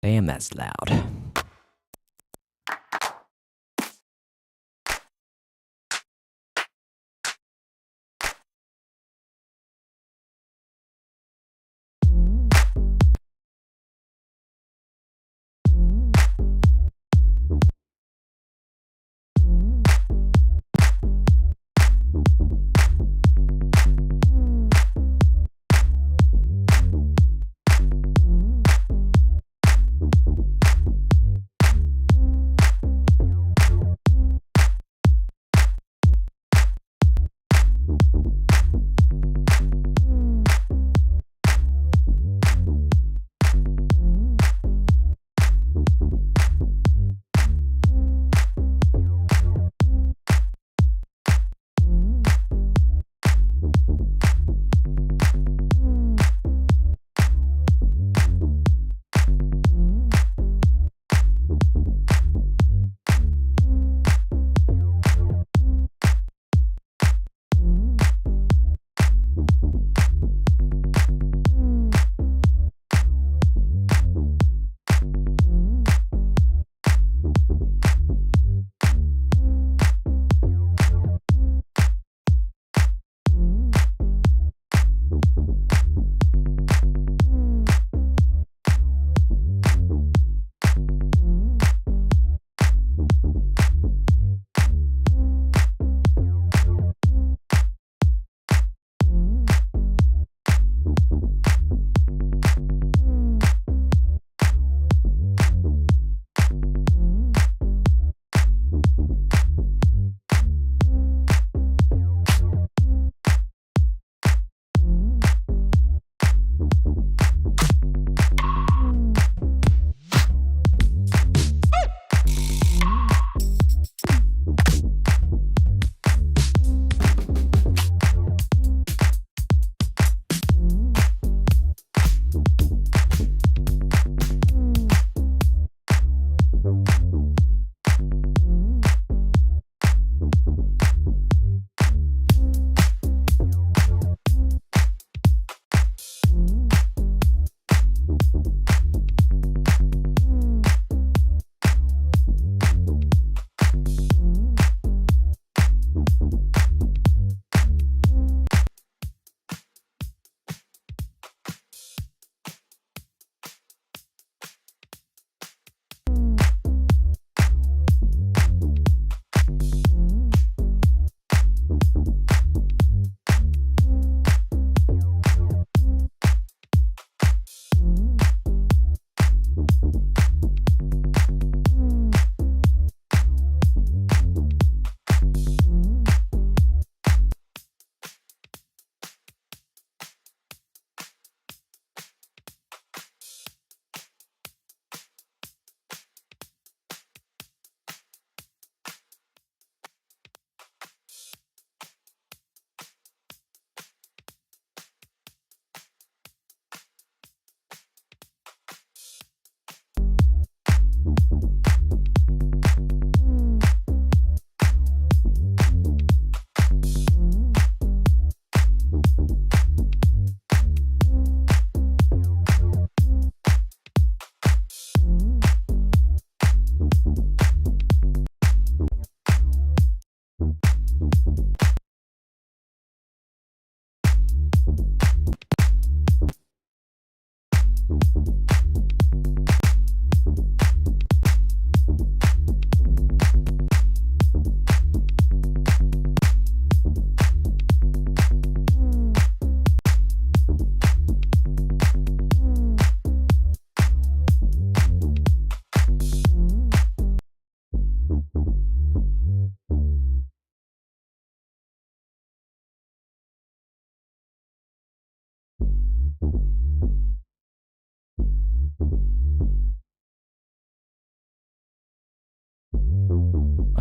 Damn, that's loud.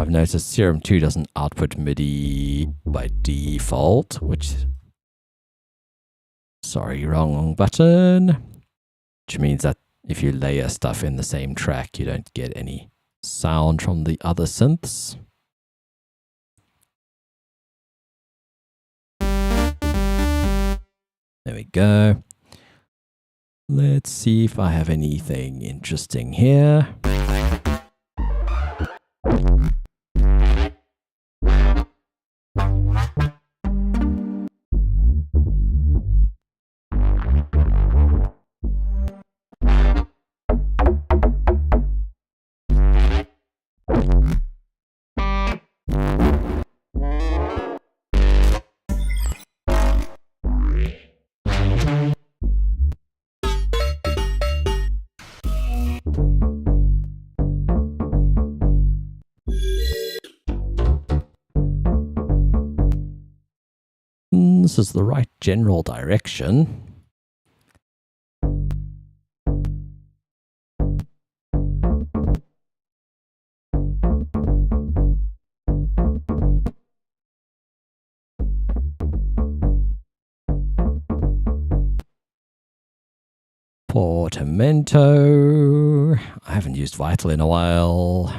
I've noticed Serum 2 doesn't output MIDI by default, which... Sorry, wrong button. Which means that if you layer stuff in the same track, you don't get any sound from the other synths. There we go. Let's see if I have anything interesting here. This is the right general direction. Portamento. I haven't used Vital in a while.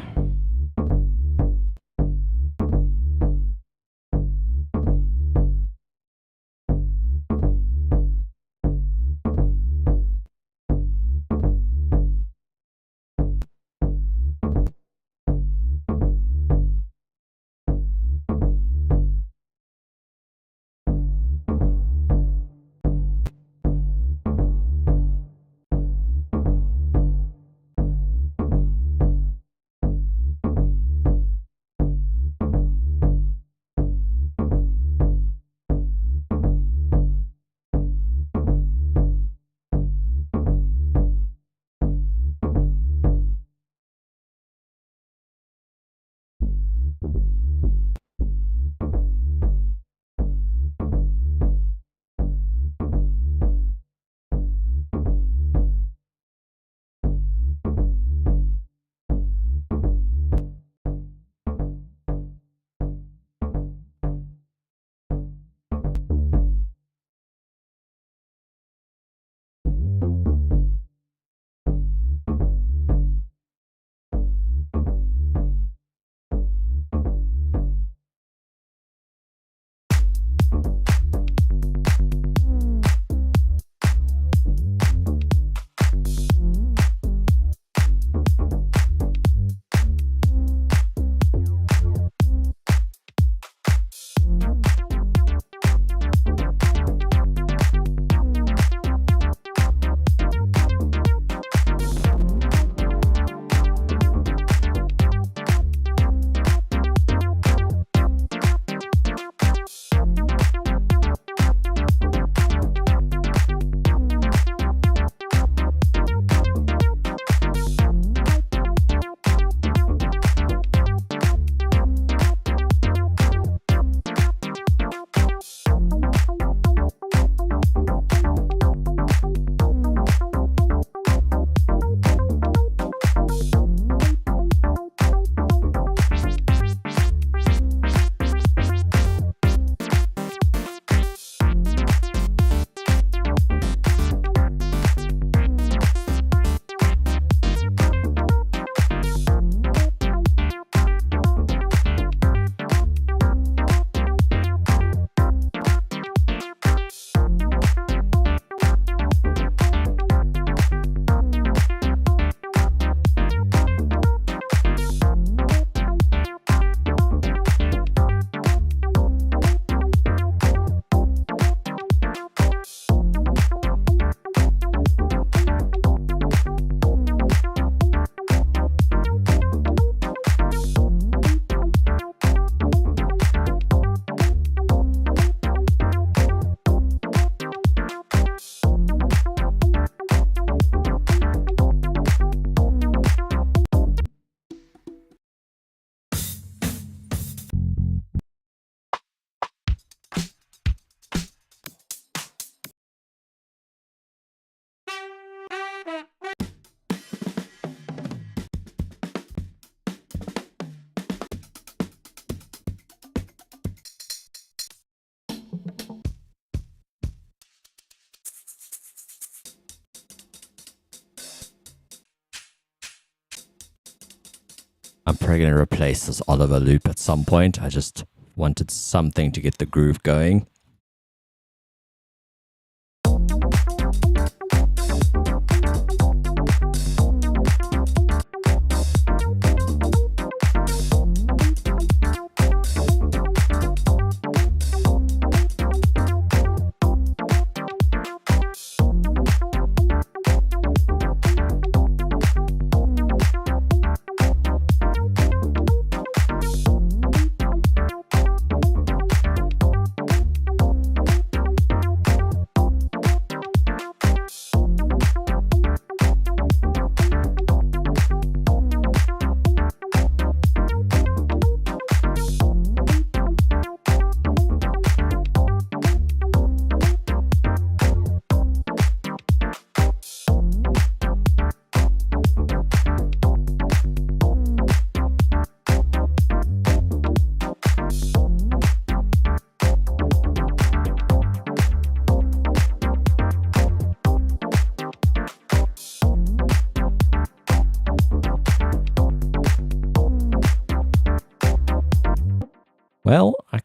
I'm probably going to replace this Oliver loop at some point. I just wanted something to get the groove going.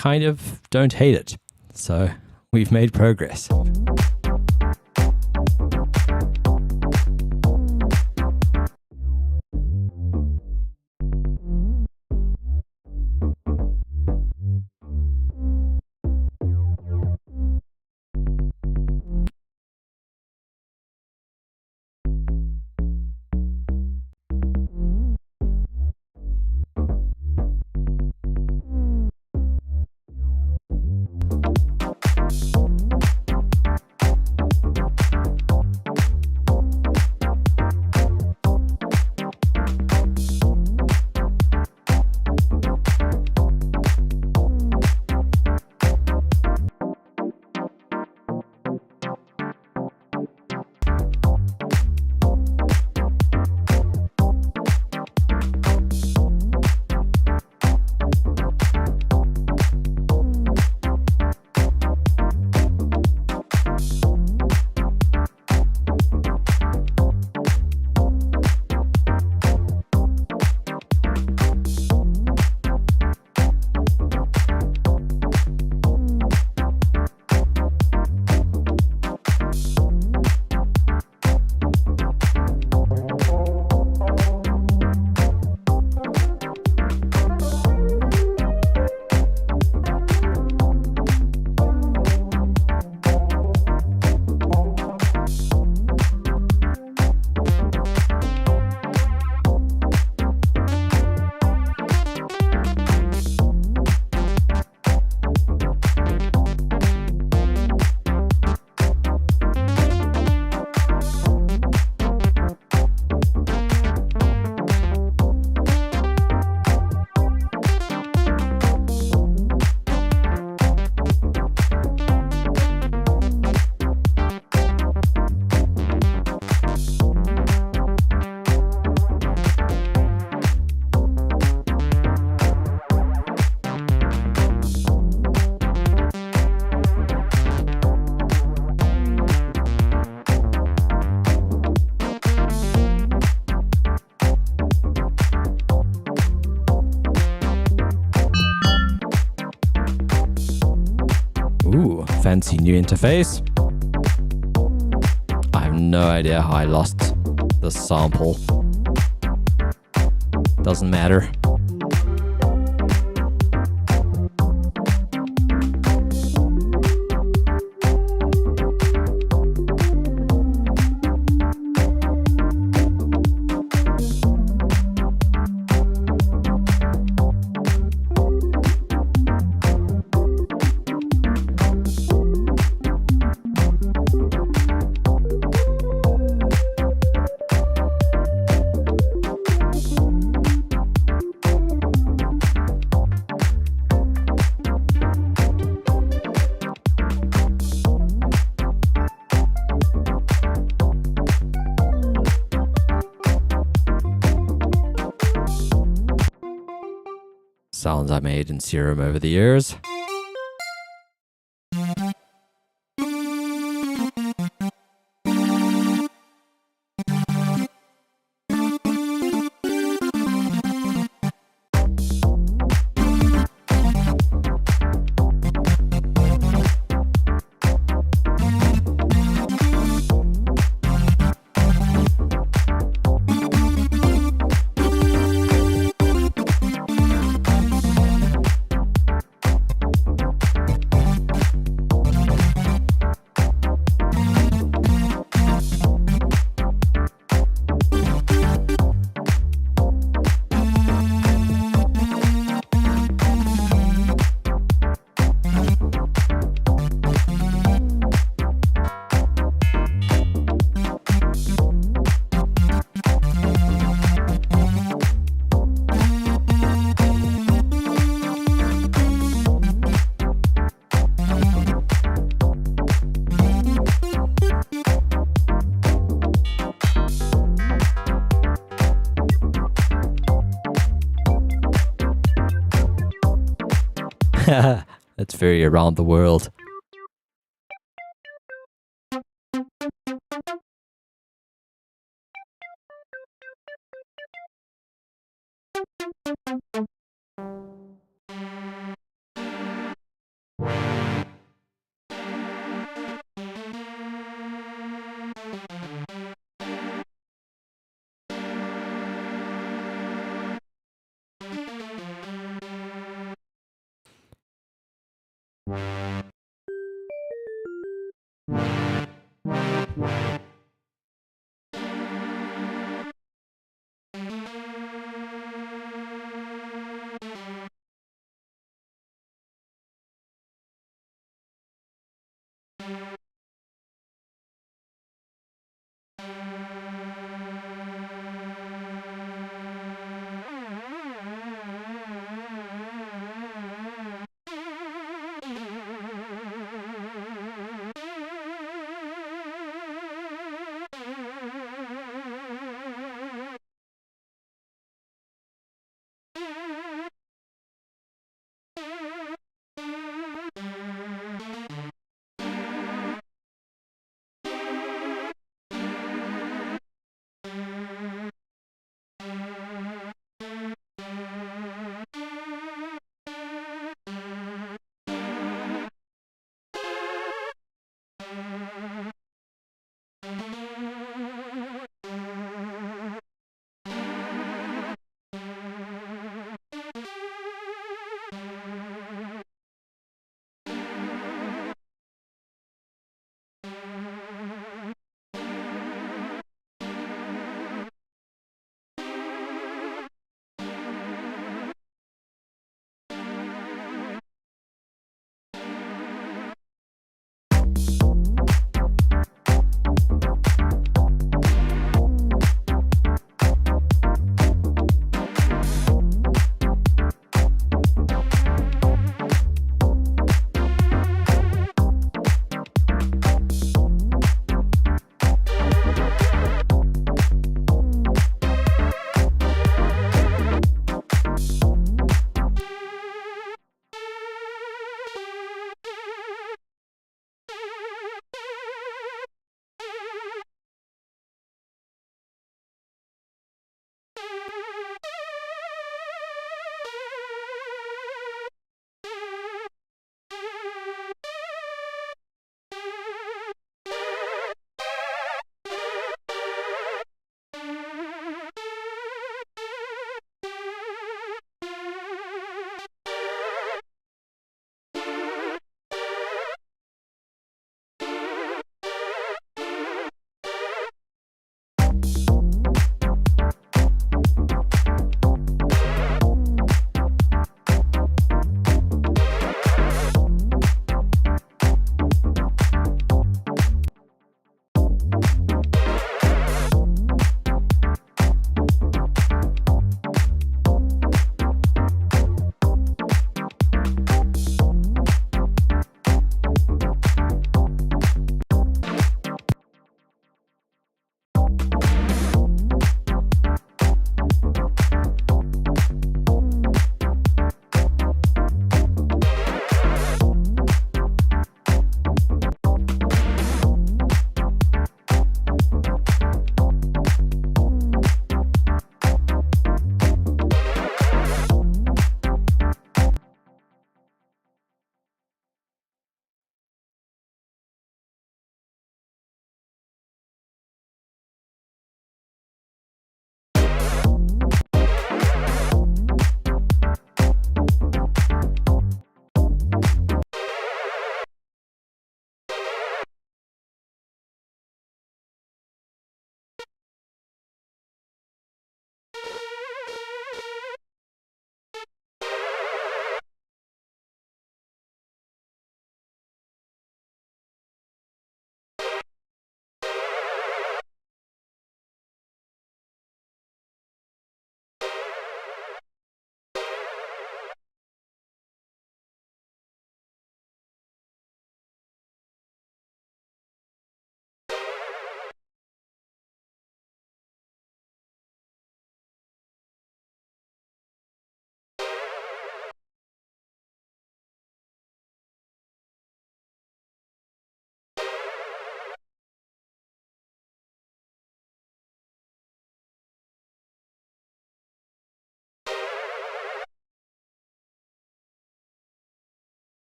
kind of don't hate it. So we've made progress. Ooh, fancy new interface. I have no idea how I lost the sample. Doesn't matter. Sounds I made in Serum over the years. That's very around the world.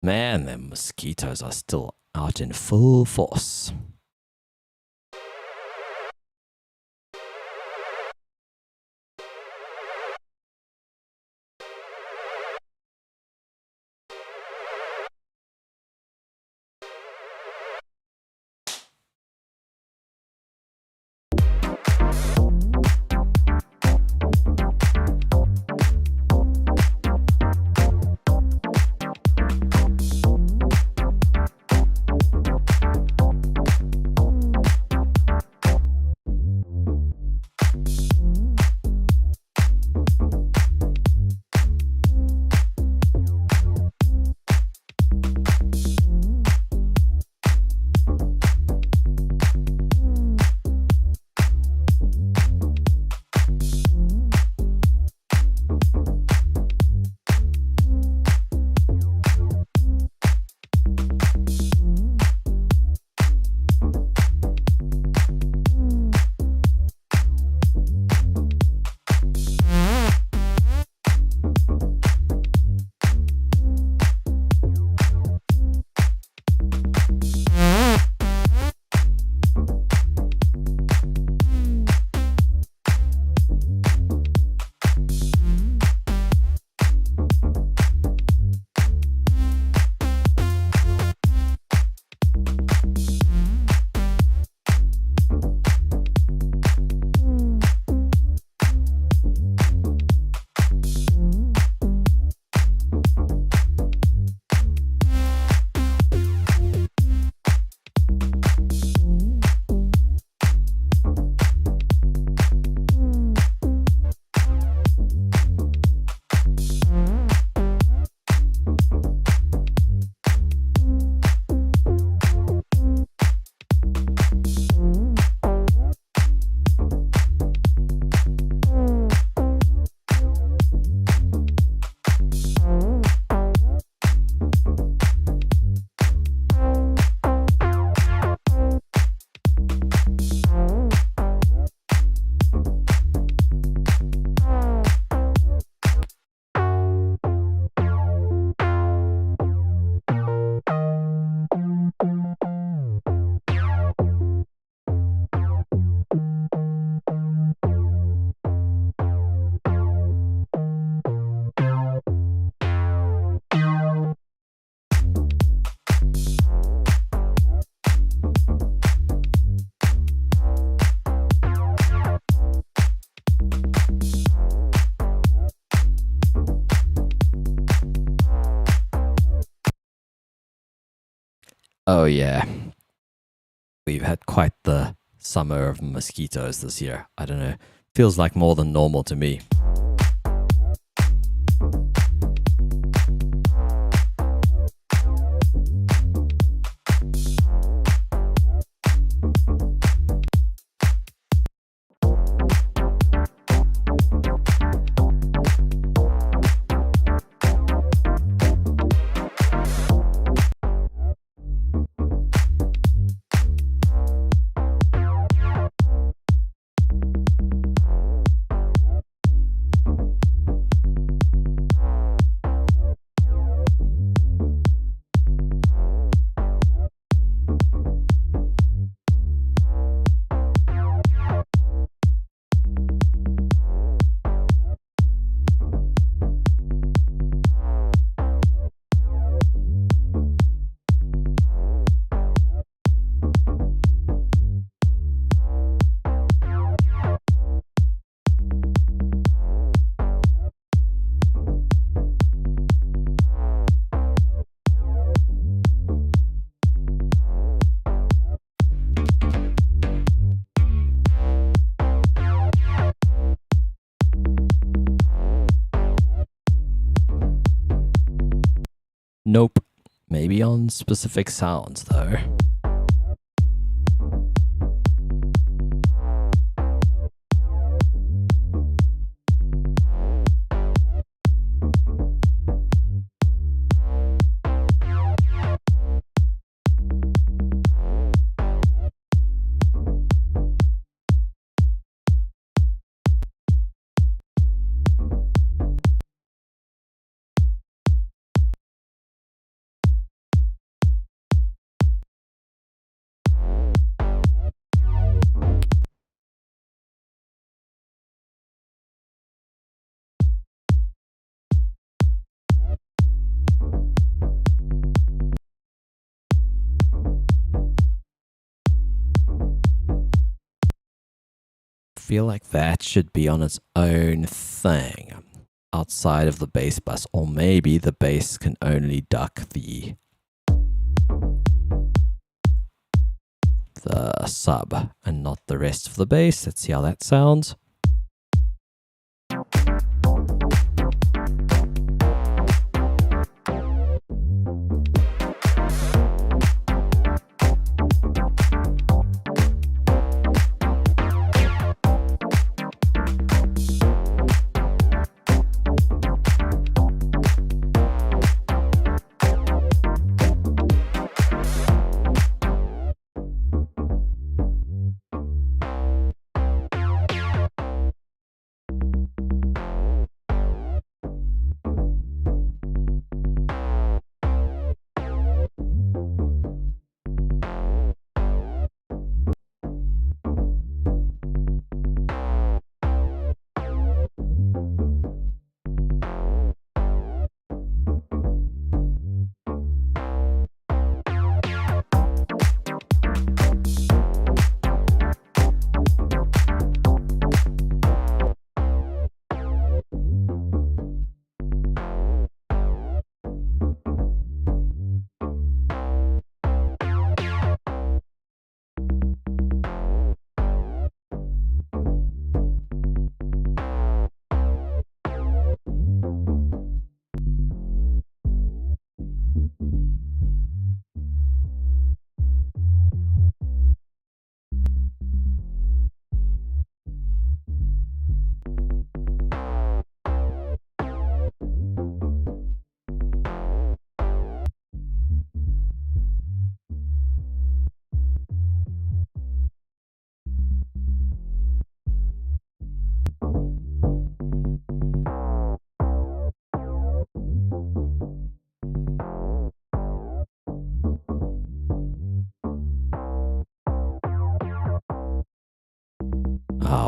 Man, the mosquitoes are still out in full force. Oh, yeah. We've had quite the summer of mosquitoes this year. I don't know. Feels like more than normal to me. Nope. Maybe on specific sounds, though. feel like that should be on its own thing outside of the bass bus, or maybe the bass can only duck the sub and not the rest of the bass. Let's see how that sounds.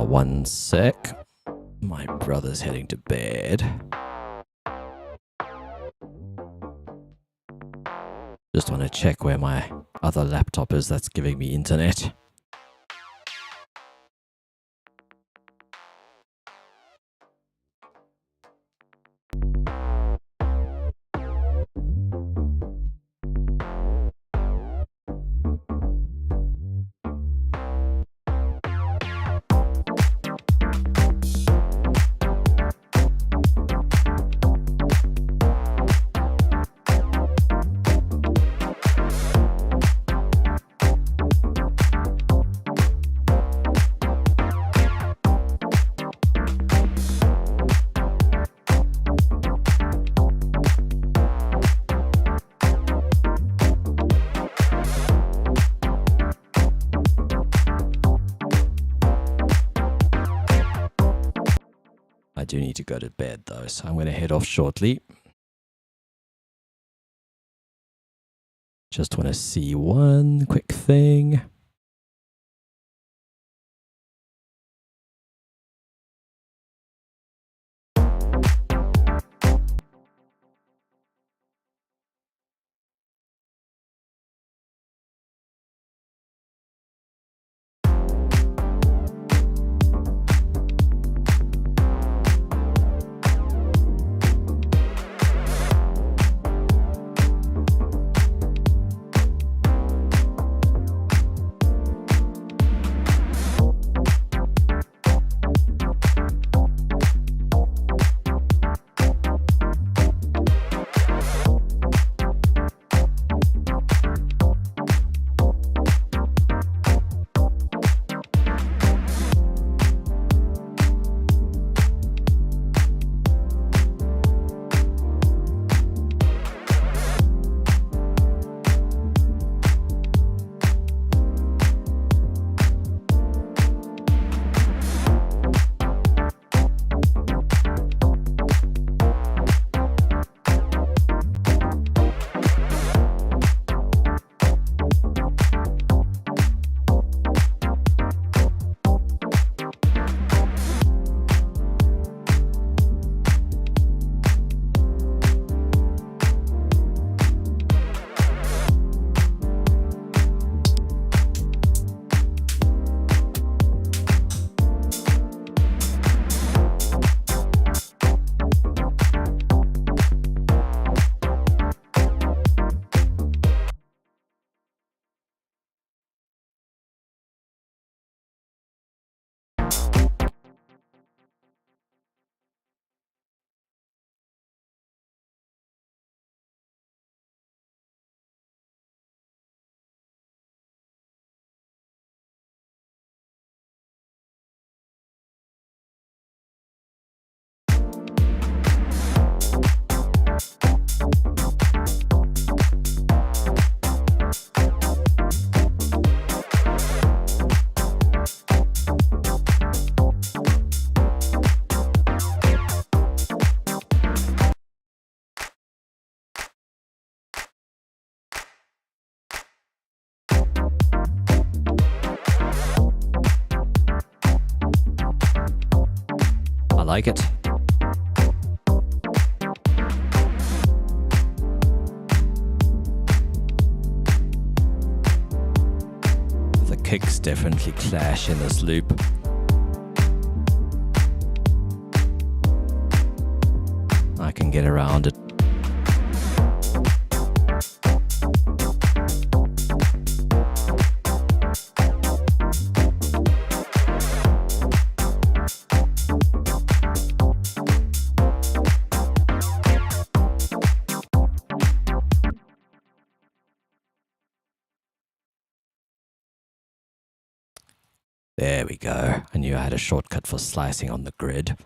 One sec. My brother's heading to bed. Just want to check where my other laptop is that's giving me internet. I do need to go to bed though, so I'm going to head off shortly. Just want to see one quick thing. like it. The kicks definitely clash in this loop. I can get around it. There we go. I knew I had a shortcut for slicing on the grid.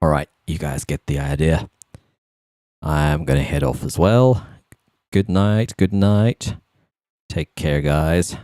All right, you guys get the idea. I'm going to head off as well. Good night. Good night. Take care, guys.